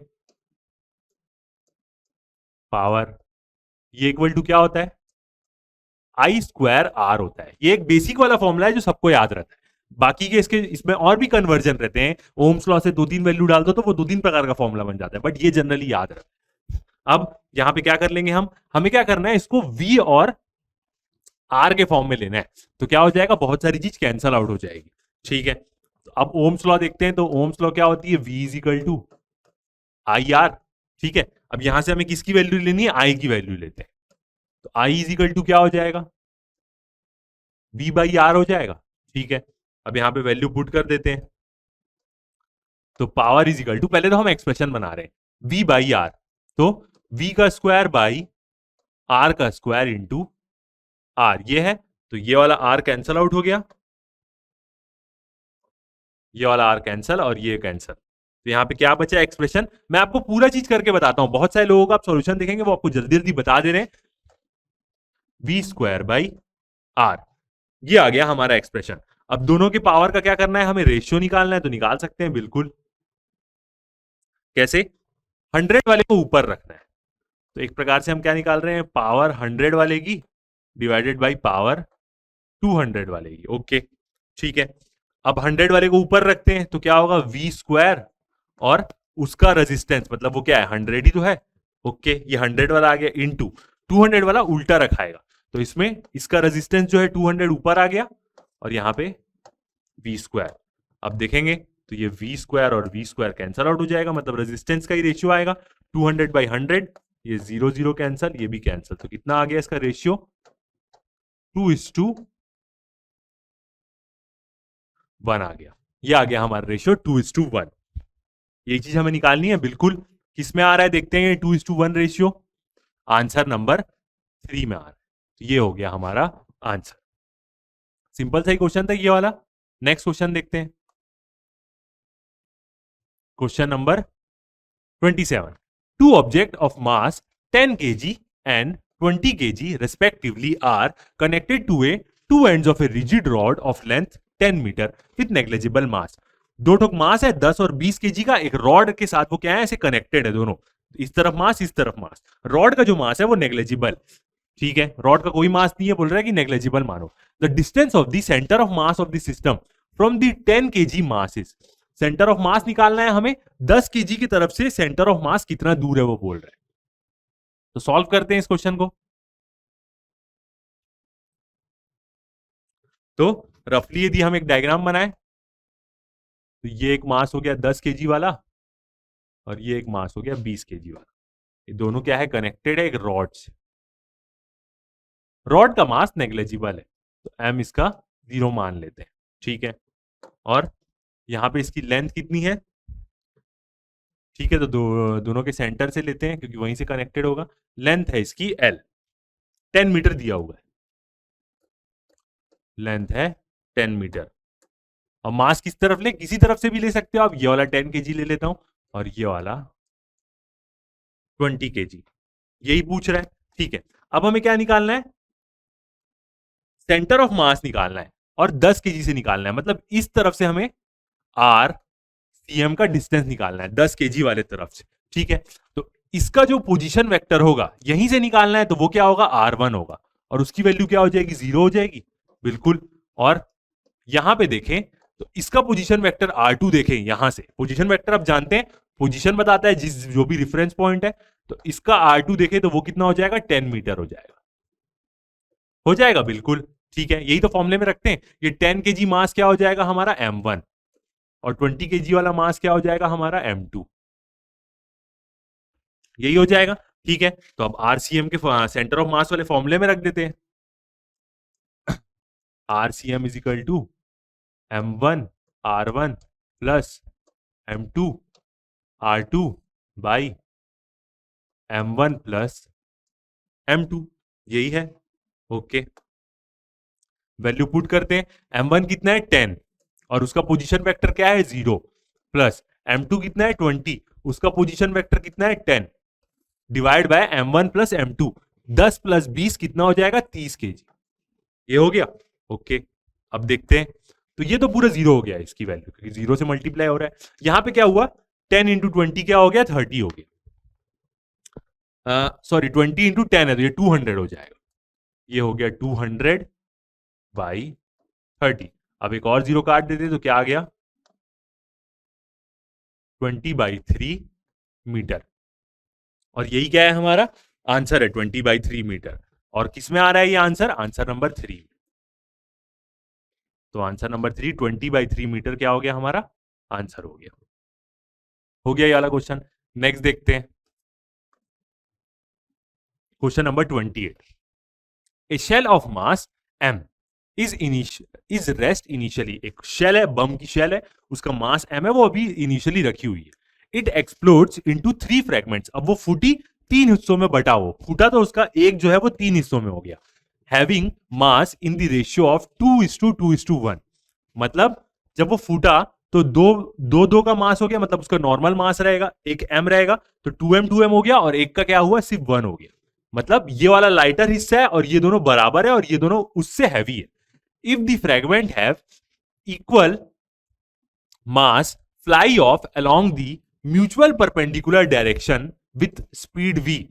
पावर ये इक्वल टू क्या होता है, आई स्क्वायर आर होता है। ये एक बेसिक वाला फॉर्मूला है जो सबको याद रहता है। बाकी के इसके इसमें और भी कन्वर्जन रहते हैं, ओम्स लॉ से 2-3 वैल्यू डाल दो तो वो 2-3 प्रकार का फॉर्मूला बन जाता है, बट ये जनरली याद रहता है। अब यहां पे क्या कर लेंगे हम, हमें क्या करना है, इसको V और R के फॉर्म में लेना है। तो क्या हो जाएगा, बहुत सारी चीज कैंसल आउट हो जाएगी। ठीक है, तो अब ओम्स लॉ देखते हैं, तो ओम्स लॉ क्या होती है, V is equal to I R. ठीक है, अब यहां से हमें किसकी वैल्यू लेनी है, आई की वैल्यू लेते हैं। तो आई इज इक्वल टू क्या हो जाएगा, V बाई आर हो जाएगा। ठीक है, अब यहां पे वैल्यू पुट कर देते हैं, तो पावर इज इक्वल टू, पहले तो हम एक्सप्रेशन बना रहे हैं, V बाई आर, तो V का स्क्वायर बाई R का स्क्वायर इंटू R, ये है, तो ये वाला R कैंसल आउट हो गया, ये वाला R कैंसल और ये कैंसल। तो यहां पे क्या बचा एक्सप्रेशन, मैं आपको पूरा चीज करके बताता हूं, बहुत सारे लोगों का आप सॉल्यूशन देखेंगे वो आपको जल्दी जल्दी बता दे रहे हैं। V स्क्वायर बाई R, ये आ गया हमारा एक्सप्रेशन। अब दोनों के पावर का क्या करना है, हमें रेशियो निकालना है, तो निकाल सकते हैं बिल्कुल। कैसे, 100 वाले को ऊपर रखना है, तो एक प्रकार से हम क्या निकाल रहे हैं, पावर 100 वाले की डिवाइडेड बाई पावर 200 वाले की। ओके, ठीक है, अब 100 वाले को ऊपर रखते हैं तो क्या होगा, V स्क्वायर और उसका रेजिस्टेंस, मतलब वो क्या है 100 ही तो है। ओके, ये 100 वाला आ गया इंटू 200 वाला उल्टा रखाएगा, तो इसमें इसका रेजिस्टेंस जो है 200 ऊपर आ गया और यहां पे V स्क्वायर। अब देखेंगे तो ये V स्क्वायर और V स्क्वायर कैंसल आउट हो जाएगा, मतलब रेजिस्टेंस का ही रेशियो आएगा, 200 बाई 100, ये 0 0 कैंसल, ये भी कैंसल, तो कितना आ गया इसका रेशियो, 2:1 आ गया। ये आ गया हमारा रेशियो 2:1। ये चीज हमें निकालनी है बिल्कुल, किसमें आ रहा है देखते हैं, 2:1 रेशियो आंसर नंबर 3 में आ रहा है, तो ये हो गया हमारा आंसर। सिंपल सा ही क्वेश्चन था ये वाला। नेक्स्ट क्वेश्चन देखते हैं, question number 27। Two objects of mass 10 kg and 20 kg respectively are connected to a two ends of a rigid rod of length 10 meter with negligible mass। दो ठोक मास है 10 और 20 केजी का, एक रॉड के साथ वो क्या है, ऐसे कनेक्टेड है दोनों, इस तरफ मास इस तरफ मास। रॉड का जो मास है वो नेग्लेजिबल, ठीक है, रॉड का कोई मास नहीं है, बोल रहा है कि नेग्लेजिबल मानो। The distance of the centre of mass of the system from the 10 KG mass is, centre of mass निकालना है हमें, 10 केजी की तरफ से सेंटर ऑफ मास कितना दूर है वो बोल रहे हैं। तो सॉल्व करते हैं इस क्वेश्चन को। तो रफली यदि हम एक डायग्राम बनाए, तो ये एक मास हो गया 10 केजी वाला और ये एक मास हो गया 20 केजी वाला, ये दोनों क्या है, कनेक्टेड है एक रॉड से। रॉड का मास नेग्लेजिबल है तो m इसका 0 मान लेते हैं, ठीक है, और यहां पे इसकी लेंथ कितनी है, ठीक है, तो दोनों के सेंटर से लेते हैं क्योंकि वहीं से कनेक्टेड होगा। लेंथ है इसकी L, 10 मीटर दिया हुआ है, लेंथ है 10 मीटर। और मास किस तरफ ले, किसी तरफ से भी ले सकते हो आप, ये वाला 10 केजी ले लेता हूं और ये वाला 20 केजी, यही पूछ रहा है। ठीक है, अब हमें क्या निकालना है, सेंटर ऑफ मास निकालना है और 10 केजी से निकालना है, मतलब इस तरफ से हमें R CM का डिस्टेंस निकालना है 10 केजी वाले तरफ से। ठीक है, तो इसका जो पोजीशन वेक्टर होगा यहीं से निकालना है, तो वो क्या होगा, R1 होगा, और उसकी वैल्यू क्या हो जाएगी, 0 हो जाएगी बिल्कुल। और यहां पे देखें तो इसका पोजीशन वेक्टर R2 देखें यहां से, पोजीशन वेक्टर आप जानते हैं पोजीशन बताता है जिस जो भी रेफरेंस पॉइंट है, तो इसका R2 देखें तो वो कितना हो जाएगा 10 मीटर हो जाएगा बिल्कुल ठीक है, यही तो फॉर्मूले में रखते हैं। ये 10 kg मास क्या हो जाएगा हमारा M1 और 20 kg वाला मास क्या हो जाएगा हमारा M2, यही हो जाएगा ठीक है। तो अब RCM के सेंटर ऑफ मास वाले फॉर्मूले में रख देते हैं, RCM is equal to M1 R1 plus M2 R2 by M1 plus M2, यही है ओके। वैल्यू पुट करते हैं, M1 कितना है 10 और उसका पोजीशन वेक्टर क्या है 0 प्लस M2 कितना है 20 उसका पोजीशन वेक्टर कितना है 10 divide by M1 plus M2, 10 plus 20 कितना हो जाएगा 30 kg, ये हो गया ओके। अब देखते हैं, तो ये तो पूरा 0 हो गया इसकी वैल्यू क्योंकि 0 से मल्टीप्लाई हो रहा है। यहां पे क्या हुआ 10 इंटू 20 क्या हो गया 30 हो गया, सॉरी 20 इंटू 10 है तो ये 200 हो जाएगा, ये हो गया 200 बाई 30। अब एक और 0 काट देते तो क्या आ गया 20/3 मीटर, और यही क्या है हमारा आंसर है 20/3 मीटर। और किसमें आ रहा है ये आंसर, आंसर नंबर 3। तो आंसर नंबर 3 20/3 मीटर क्या हो गया हमारा आंसर हो गया ये वाला क्वेश्चन। नेक्स्ट देखते हैं question number 28। A shell of mass m is rest initially, एक शेल है बम की शेल है उसका मास m है वो अभी इनिशियली रखी हुई है। इट एक्सप्लोड्स इनटू 3 फ्रैगमेंट्स, अब वो फूटी 3 हिस्सों में बटा, वो फूटा तो उसका एक जो है वो 3 हिस्सों में हो गया। Having mass in the ratio of 2:2:1, मतलब जब वो फूटा तो दो का मास हो गया, मतलब उसका नॉर्मल मास रहेगा, एक m रहेगा तो 2m हो गया और एक का क्या हुआ सिर्फ 1 हो गया। मतलब ये वाला लाइटर हिस्सा है और ये दोनों बराबर है और ये दोनों उससे हैवी है। If the fragment have equal mass fly of along the mutual perpendicular direction with speed v।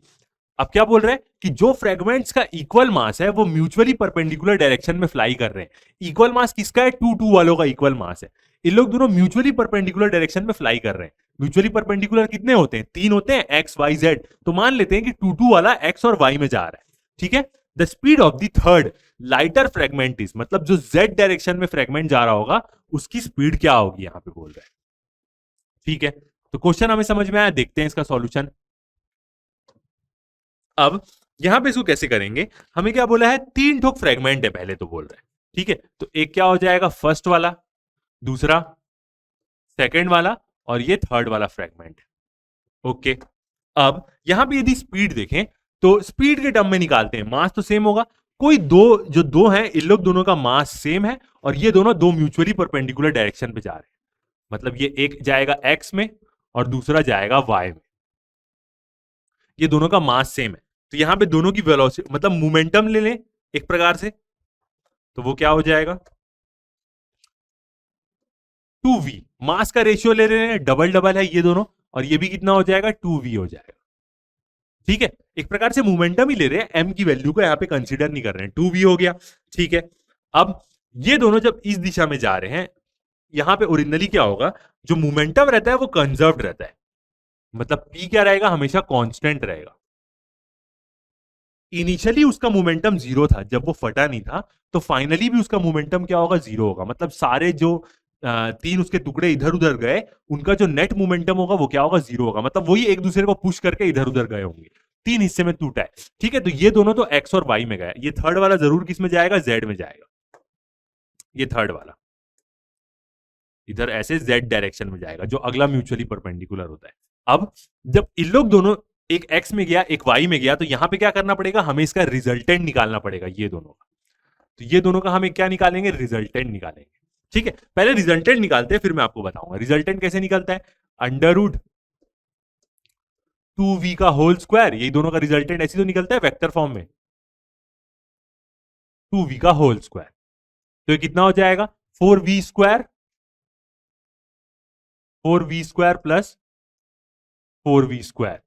अब क्या बोल रहे हैं कि जो फ्रैगमेंट्स का इक्वल मास है वो म्यूचुअली परपेंडिकुलर डायरेक्शन में फ्लाई कर रहे हैं। इक्वल मास किसका है 2 वालों का इक्वल मास है, इन लोग दोनों म्यूचुअली परपेंडिकुलर डायरेक्शन में फ्लाई कर रहे हैं। म्यूचुअली परपेंडिकुलर कितने होते हैं 3 होते हैं x y z, तो मान लेते हैं कि 2 वाला x और y में जा रहा है ठीक है। The speed of the third lighter fragment is, मतलब जो z डायरेक्शन में फ्रैगमेंट जा रहा होगा उसकी स्पीड क्या होगी यहां पे बोल रहा है ठीक है। तो क्वेश्चन हमें समझ में आया, देखते हैं इसका सॉल्यूशन। अब यहां पे इसको कैसे करेंगे, हमें क्या बोला है 3 ठोक फ्रैगमेंट है पहले तो बोल रहे हैं ठीक है। तो एक क्या हो जाएगा फर्स्ट वाला, दूसरा सेकंड वाला और ये थर्ड वाला फ्रैगमेंट ओके। अब यहां पे यदि स्पीड देखें तो स्पीड के टर्म में निकालते हैं, मास तो सेम होगा, कोई दो हैं इन लोग दोनों का मास सेम है और ये दोनों दो म्यूचुअली परपेंडिकुलर डायरेक्शन पे जा रहे हैं, मतलब ये एक जाएगा x में और दूसरा जाएगा y में, ये दोनों का मास सेम है। तो यहां पे दोनों की वेलोसिटी मतलब मोमेंटम ले लें एक प्रकार से, तो वो क्या हो जाएगा 2v, मास का रेशियो ले रहे हैं डबल डबल है ये दोनों और ये भी कितना हो जाएगा 2v हो जाएगा ठीक है। एक प्रकार से मोमेंटम ही ले रहे हैं, m की वैल्यू को यहां पे कंसीडर नहीं कर रहे हैं, 2v हो गया ठीक है। अब ये दोनों जब इस दिशा में जा रहे हैं, यहां पे ओरिजिनली क्या होगा जो मोमेंटम रहता है वो कंजर्व्ड रहता है, मतलब p क्या रहेगा हमेशा कांस्टेंट रहेगा। इनिशियली उसका मोमेंटम 0 था जब वो फटा नहीं था, तो फाइनली भी उसका मोमेंटम क्या होगा 0 होगा, मतलब सारे जो 3 उसके टुकड़े इधर उधर गए उनका जो नेट मोमेंटम होगा वो क्या होगा 0 होगा, मतलब वही एक दूसरे को पुश करके इधर उधर गए होंगे, 3 हिस्से में टूटा है ठीक है। तो ये दोनों तो x और y में गए, ये थर्ड वाला जरूर किस में जाएगा z में जाएगा, ये थर्ड वाला इधर ऐसे z डायरेक्शन में जाएगा जो अगला म्यूचुअली परपेंडिकुलर होता है। अब जब इन लोग दोनों एक x में गया एक y में गया, तो यहां पे क्या करना पड़ेगा हमें इसका रिजल्टेंट निकालना पड़ेगा ये दोनों का, तो ये दोनों का हम क्या निकालेंगे रिजल्टेंट निकालेंगे ठीक है। पहले रिजल्टेंट निकालते हैं फिर मैं आपको बताऊंगा रिजल्टेंट कैसे निकलता है, अंडर रूट 2v का होल स्क्वायर, यही दोनों का रिजल्टेंट ऐसे तो निकलता है वेक्टर फॉर्म में 2v का होल स्क्वायर, तो ये कितना हो जाएगा 4v square plus 4v square,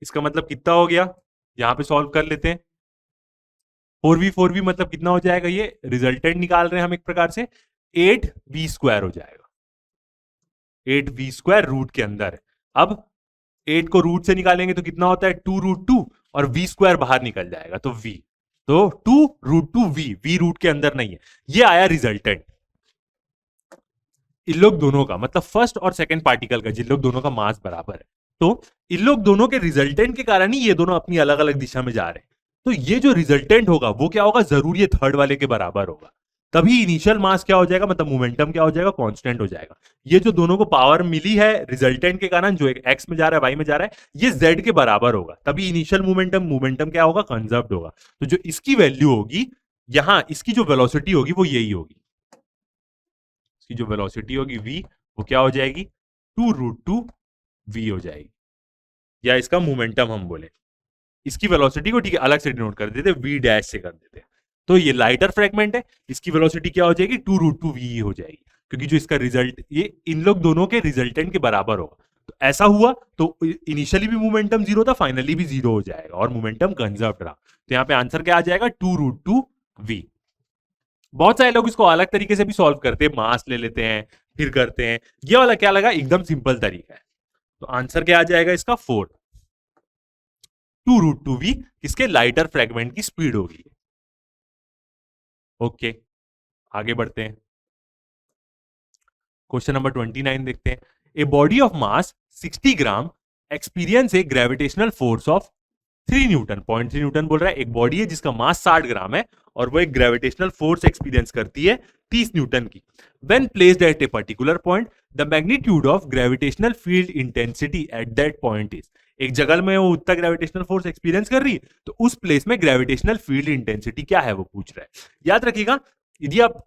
इसका मतलब कितना हो गया यहां पे सॉल्व कर लेते हैं। 4v मतलब कितना हो जाएगा, ये रिजल्टेंट निकाल रहे हैं हम एक प्रकार से, 8v² हो जाएगा। 8v² रूट के अंदर है। अब 8 को रूट से निकालेंगे तो कितना होता है 2√2 और v² बाहर निकल जाएगा तो v, तो 2√2v, v रूट के अंदर नहीं है। ये आया रिजल्टेंट इन लोग दोनों का, मतलब फर्स्ट और सेकंड पार्टिकल का, जिन लोग दोनों का मास बराबर है। तो इन लोग दोनों के रिजल्टेंट के कारण ही ये दोनों अपनी अलग अलग दिशा में जा रहे हैं। तो ये जो रिजल्टेंट होगा वो क्या होगा, जरूर ये थर्ड वाले के बराबर होगा, तभी इनिशियल मास क्या हो जाएगा, मतलब मोमेंटम क्या हो जाएगा, कांस्टेंट हो जाएगा। ये जो दोनों को पावर मिली है रिजल्टेंट के कारण, जो एक्स में जा रहा है वाई में जा रहा है, ये जेड के बराबर होगा, तभी इनिशियल मोमेंटम क्या होगा, कंजर्व्ड होगा। तो जो इसकी वैल्यू होगी यहां, इसकी जो वेलोसिटी होगी वो यही होगी, इसकी जो वेलोसिटी होगी v, वो क्या हो जाएगी 2√2v हो जाएगी, या इसका मोमेंटम हम बोले। इसकी वेलोसिटी को ठीक है अलग से डिनोट कर देते, v डैश से कर देते। तो ये लाइटर फ्रेगमेंट है, इसकी वेलोसिटी क्या हो जाएगी 2√2v हो जाएगी, क्योंकि जो इसका रिजल्ट ये इन लोग दोनों के रिजल्टेंट के बराबर होगा। तो ऐसा हुआ तो इनिशियली भी मोमेंटम जीरो था, फाइनली भी जीरो हो जाएगा और मोमेंटम कंजर्व रहा। तो यहाँ पे आंसर क्या आ जाएगा 2√2v। बहुत सारे लोग इसको अलग तरीके से भी सॉल्व करते हैं, मास ले लेते हैं फिर करते हैं। ये वाला क्या लगा, एकदम सिंपल तरीका है। तो आंसर क्या आ जाएगा इसका 4, 2√2v किसके, लाइटर फ्रेगमेंट की स्पीड होगी। ओके, आगे बढ़ते हैं। क्वेश्चन नंबर 29 देखते हैं। A body of mass 60 gram experience A gravitational force of 3 Newton, 0.3 Newton बोल रहा है। एक बॉडी है जिसका मास 60 ग्राम है और वो एक ग्रेविटेशनल फोर्स एक्सपीरियंस करती है 30 न्यूटन की। When placed at a particular point the magnitude of gravitational field intensity at that point is. एक जगह में वो उतना ग्रेविटेशनल फोर्स एक्सपीरियंस कर रही है, तो उस प्लेस में ग्रेविटेशनल फील्ड इंटेंसिटी क्या है वो पूछ रहा है। याद रखिएगा, यदि आप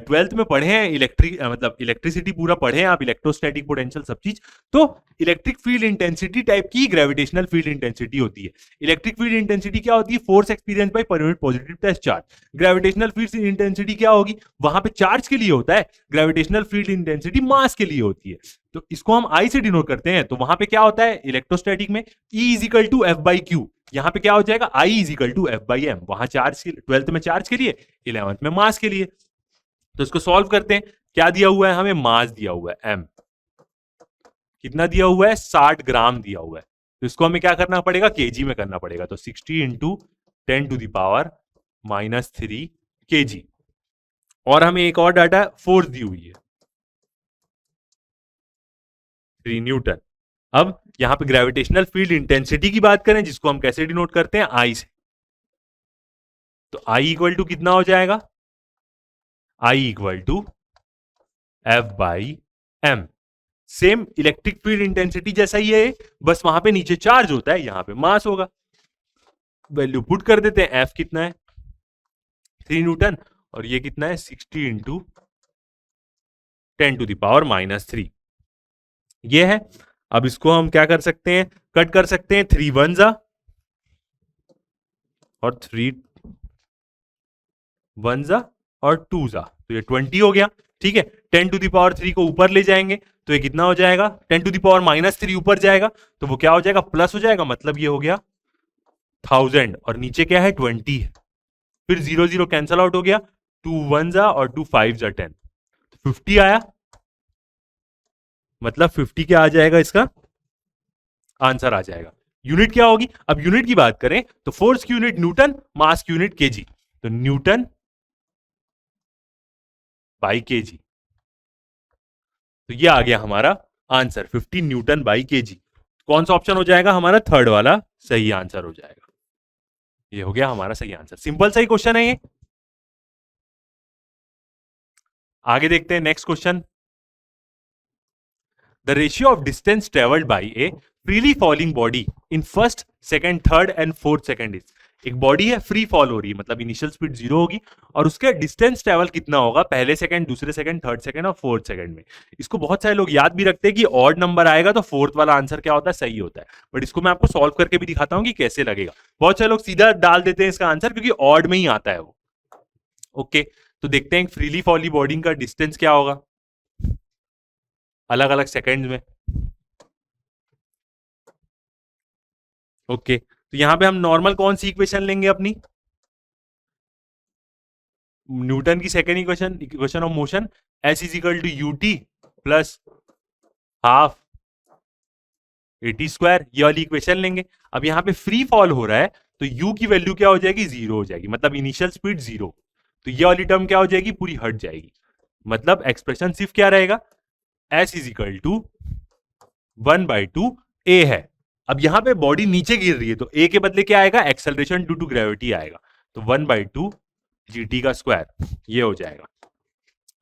12th में पढ़े हैं मतलब इलेक्ट्रिसिटी पूरा पढ़े हैं आप, इलेक्ट्रोस्टैटिक पोटेंशियल सब चीज, तो इलेक्ट्रिक फील्ड इंटेंसिटी टाइप की ग्रेविटेशनल फील्ड इंटेंसिटी होती है। इलेक्ट्रिक फील्ड इंटेंसिटी क्या होती है, force experience by per unit positive test charge. Gravitational field intensity क्या होगी, वहां पे चार्ज के लिए होता है, ग्रेविटेशनल फील्ड इंटेंसिटी मास के लिए होती है। तो इसको हम आई से डिनोट करते हैं। तो वहां पे क्या होता है इलेक्ट्रोस्टैटिक में, E is equal to F by Q, यहां पे क्या हो जाएगा I is equal to F by M. वहां चार्ज के 12th में चार्ज के लिए, 11th में मास के लिए। तो इसको सॉल्व करते हैं। क्या दिया हुआ है हमें, मास दिया हुआ है m, कितना दिया हुआ है 60 ग्राम दिया हुआ है। तो इसको हमें क्या करना पड़ेगा, केजी में करना पड़ेगा। तो 60 इंटू 10⁻³ kg। और हमें एक और डाटा फोर्स दी हुई है 3 न्यूटन। अब यहां पे ग्रेविटेशनल फील्ड इंटेंसिटी की बात करें, जिसको हम कैसे डिनोट करते हैं, आई से। तो आई इक्वल टू कितना हो जाएगा, I equal to F by M. Same electric field intensity जैसा ही है, बस वहां पे नीचे चार्ज होता है, यहां पे मास होगा। वैल्यू पुट कर देते हैं, एफ कितना है 3 न्यूटन और ये कितना है 60 इंटू 10⁻³ ये है। अब इसको हम क्या कर सकते हैं, कट कर सकते हैं, 3 1 जा और 3 1 जा और 2 जा, तो ये 20 हो गया। ठीक है, 10⁻³ को ऊपर ले जाएंगे तो ये कितना हो जाएगा, 10⁻³ ऊपर जाएगा तो वो क्या हो जाएगा, प्लस हो जाएगा, मतलब ये हो गया 1000 और नीचे क्या है 20 है। फिर 0 0 कैंसल आउट हो गया, 2 1 जा और 2 5 जा 10, 50 आया। मतलब 50 क्या आ जाएगा, इसका आंसर आ जाएगा। यूनिट क्या होगी, अब यूनिट की बात करें तो फोर्स की यूनिट न्यूटन, मास की यूनिट केजी। तो न्यूटन बाई केजी, तो ये आ गया हमारा आंसर 50 न्यूटन बाई केजी। कौन सा ऑप्शन हो जाएगा हमारा, थर्ड वाला सही आंसर हो जाएगा। ये हो गया हमारा सही आंसर। सिंपल सही क्वेश्चन है ये। आगे देखते हैं next question. The ratio of distance traveled by a freely falling body in first, second, third and fourth second is। एक बॉडी है फ्री फॉल हो रही है, मतलब इनिशियल स्पीड 0 होगी और उसका डिस्टेंस ट्रेवल कितना होगा पहले सेकंड, दूसरे सेकंड, थर्ड सेकंड और फोर्थ सेकंड में। इसको बहुत सारे लोग याद भी रखते हैं कि ऑड नंबर आएगा तो फोर्थ वाला आंसर क्या होता है, सही होता है। बट इसको मैं आपको सॉल्व करके भी दिखाता हूं कि कैसे लगेगा। बहुत सारे लोग सीधा डाल देते हैं इसका आंसर क्योंकि ऑड में ही आता है वो। ओके, तो देखते हैं फ्रीली फॉली बॉडी का डिस्टेंस क्या होगा अलग अलग सेकंड में। ओके, तो यहां पे हम नॉर्मल कौन सी इक्वेशन लेंगे अपनी, न्यूटन की second equation of motion, S is equal to U T plus half A T square, ये वाली इक्वेशन लेंगे। अब यहाँ पे फ्री फॉल हो रहा है तो u की वैल्यू क्या हो जाएगी, जीरो हो जाएगी, मतलब इनिशियल स्पीड जीरो। तो ये वाली टर्म क्या हो जाएगी, पूरी हट जाएगी। मतलब एक्सप्रेशन सिर्फ क्या रहेगा, s is equal to 1/2 a है। अब यहां पे बॉडी नीचे गिर रही है तो a के बदले क्या आएगा, एक्सेलरेशन ड्यू टू ग्रेविटी आएगा, तो 1/2 gt का स्क्वायर, ये हो जाएगा।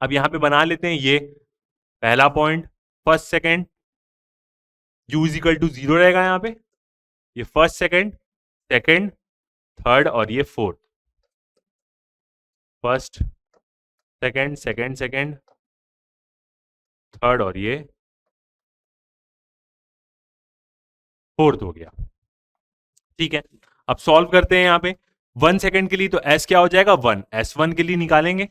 अब यहां पे बना लेते हैं ये पहला point, first second, u is equal to zero रहेगा यहाँ पे, ये फर्स्ट सेकेंड, सेकेंड, थर्ड और ये fourth, first second second second third और ये फोर्थ हो गया। ठीक है, अब सॉल्व करते हैं यहाँ पे 1 सेकेंड के लिए, तो s क्या हो जाएगा 1, s1 के लिए निकालेंगे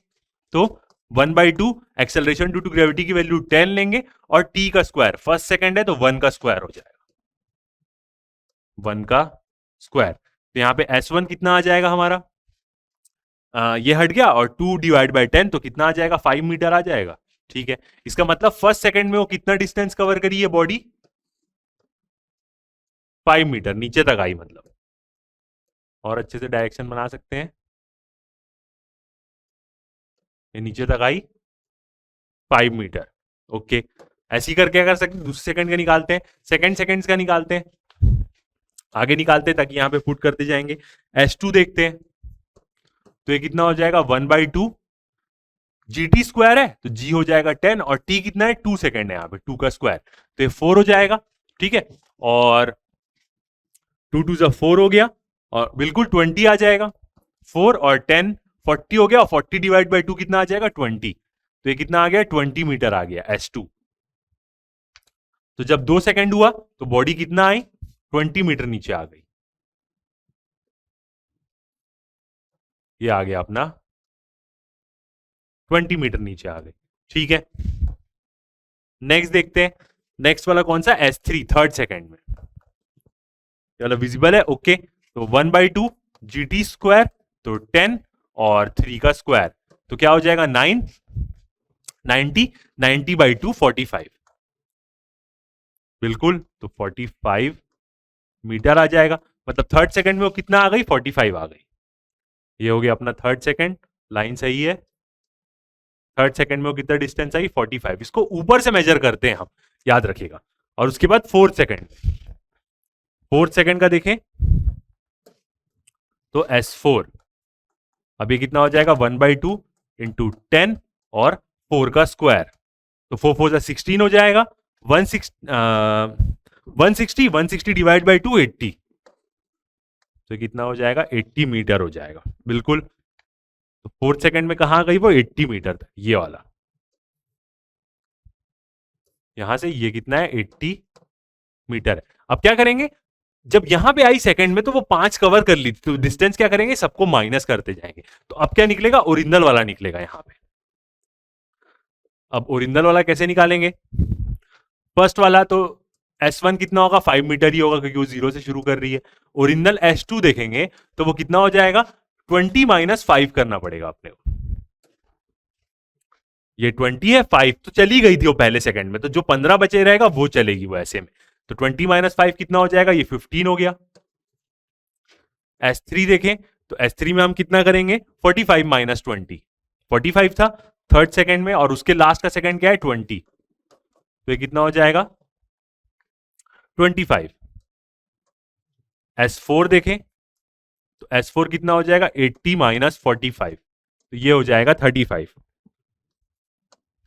तो 1/2 एक्सेलरेशन ड्यू टू ग्रेविटी की वैल्यू 10 लेंगे और t का स्क्वायर, फर्स्ट सेकेंड है तो 1 का स्क्वायर हो जाएगा, 1 का स्क्वायर। तो यहाँ पे s1 कितना आ जाएगा हमारा, ये हट गया, और 2 डिवाइड बाई 10 तो कितना आ जाएगा, 5 मीटर आ जाएगा। ठीक है, इसका मतलब फर्स्ट सेकेंड में वो कितना डिस्टेंस कवर करी है बॉडी, 5 मीटर नीचे तक आई, मतलब और अच्छे से डायरेक्शन बना सकते हैं, ये नीचे तक आई 5 मीटर। ओके, ऐसी करके क्या कर सकते हैं, दूसरे सेकंड का निकालते हैं, सेकंड सेकंड्स का निकालते हैं, आगे निकालते हैं ताकि यहां पे पुट करते जाएंगे। S2 देखते हैं, तो ये कितना हो जाएगा 1/2 GT स्क्वायर है तो G हो जाएगा 10 और T कितना है 2 सेकंड है, यहाँ पे 2 का स्क्वायर तो ये 4 हो जाएगा। ठीक है, और 2 2 जा 4 हो गया और बिल्कुल 20 आ जाएगा, 4 और 10 40 हो गया, और 40 डिवाइड बाई 2 कितना आ जाएगा 20, तो ये कितना आ गया 20 मीटर आ गया S2। तो जब 2 सेकंड हुआ तो बॉडी कितना आई 20 मीटर नीचे आ गई, ये आ गया अपना 20 मीटर नीचे आ गई। ठीक है, नेक्स्ट देखते हैं, नेक्स्ट वाला कौन सा, S3 थर्ड सेकंड में, चलो विजिबल है। ओके, तो 1/2 GT स्क्वायर तो 10 और 3 का स्क्वायर तो क्या हो जाएगा 9, 90/2 45, बिल्कुल, तो 45 मीटर आ जाएगा। मतलब थर्ड सेकंड में वो कितना आ गई 45 आ गई, ये हो गया अपना थर्ड सेकंड, लाइन सही है, थर्ड सेकंड में वो कितना डिस्टेंस आई 45, इसको ऊपर से मेजर करते हैं हम, याद रखिएगा। और उसके बाद फोर्थ सेकंड, फोर्थ सेकंड का देखें तो S4, अब ये कितना हो जाएगा 1/2 इंटू 10 और 4 का स्क्वायर, तो 4 4 16 हो जाएगा, 160 डिवाइड बाई 2 80, तो कितना हो जाएगा 80 मीटर हो जाएगा, बिल्कुल। तो फोर्थ सेकंड में कहां गई वो 80 मीटर तक, ये वाला, यहां से ये कितना है 80 मीटर है। अब क्या करेंगे, जब यहां पे आई सेकंड में तो वो 5 कवर कर ली, तो डिस्टेंस क्या करेंगे, सबको माइनस करते जाएंगे, तो अब क्या निकलेगा, ओरिजिनल वाला निकलेगा यहां पे। अब ओरिजिनल वाला कैसे निकालेंगे, फर्स्ट वाला तो S1 कितना होगा 5 मीटर ही होगा क्योंकि वो 0 से शुरू कर रही है। ओरिजिनल S2 देखेंगे तो वो कितना हो जाएगा 20 - 5 करना पड़ेगा अपने को, ये 20 है, 5 तो चली गई थी वो पहले सेकंड में, तो जो 15 बचे रहेगा वो चलेगी वो ऐसे में, तो 20 - 5 कितना हो जाएगा, ये 15 हो गया। S3 देखें तो S3 में हम कितना करेंगे 45 - 20, 45 था थर्ड सेकंड में, और उसके लास्ट का सेकंड क्या है 20, तो ये कितना हो जाएगा 25। S4 देखें तो S4 कितना हो जाएगा 80 - 45, तो ये हो जाएगा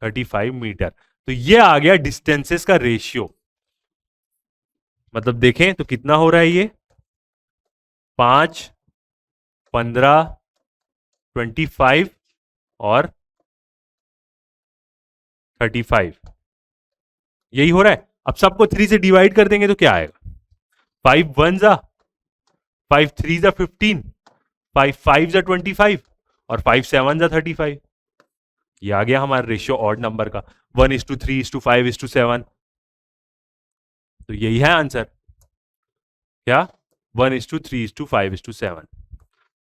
35 मीटर। तो ये आ गया डिस्टेंसेस का रेशियो, मतलब देखें तो कितना हो रहा है ये 5, 15, 25 और 35, यही हो रहा है। अब सबको 3 से डिवाइड कर देंगे तो क्या आएगा, 5 1 जा 5 3 जा 15, 5 5 जा 25 और 5 7 जा 35, ये आ गया हमारा रेशियो ऑड नंबर का 1:3:5:7, तो यही है आंसर, क्या 1:3:5:7,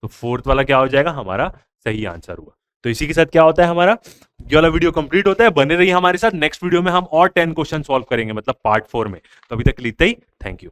तो फोर्थ वाला क्या हो जाएगा हमारा सही आंसर हुआ। तो इसी के साथ क्या होता है, हमारा ये वाला वीडियो कंप्लीट होता है। बने रहिए हमारे साथ, नेक्स्ट वीडियो में हम और 10 क्वेश्चन सॉल्व करेंगे, मतलब पार्ट 4 में। तो अभी तक के लिए इतना ही, थैंक यू।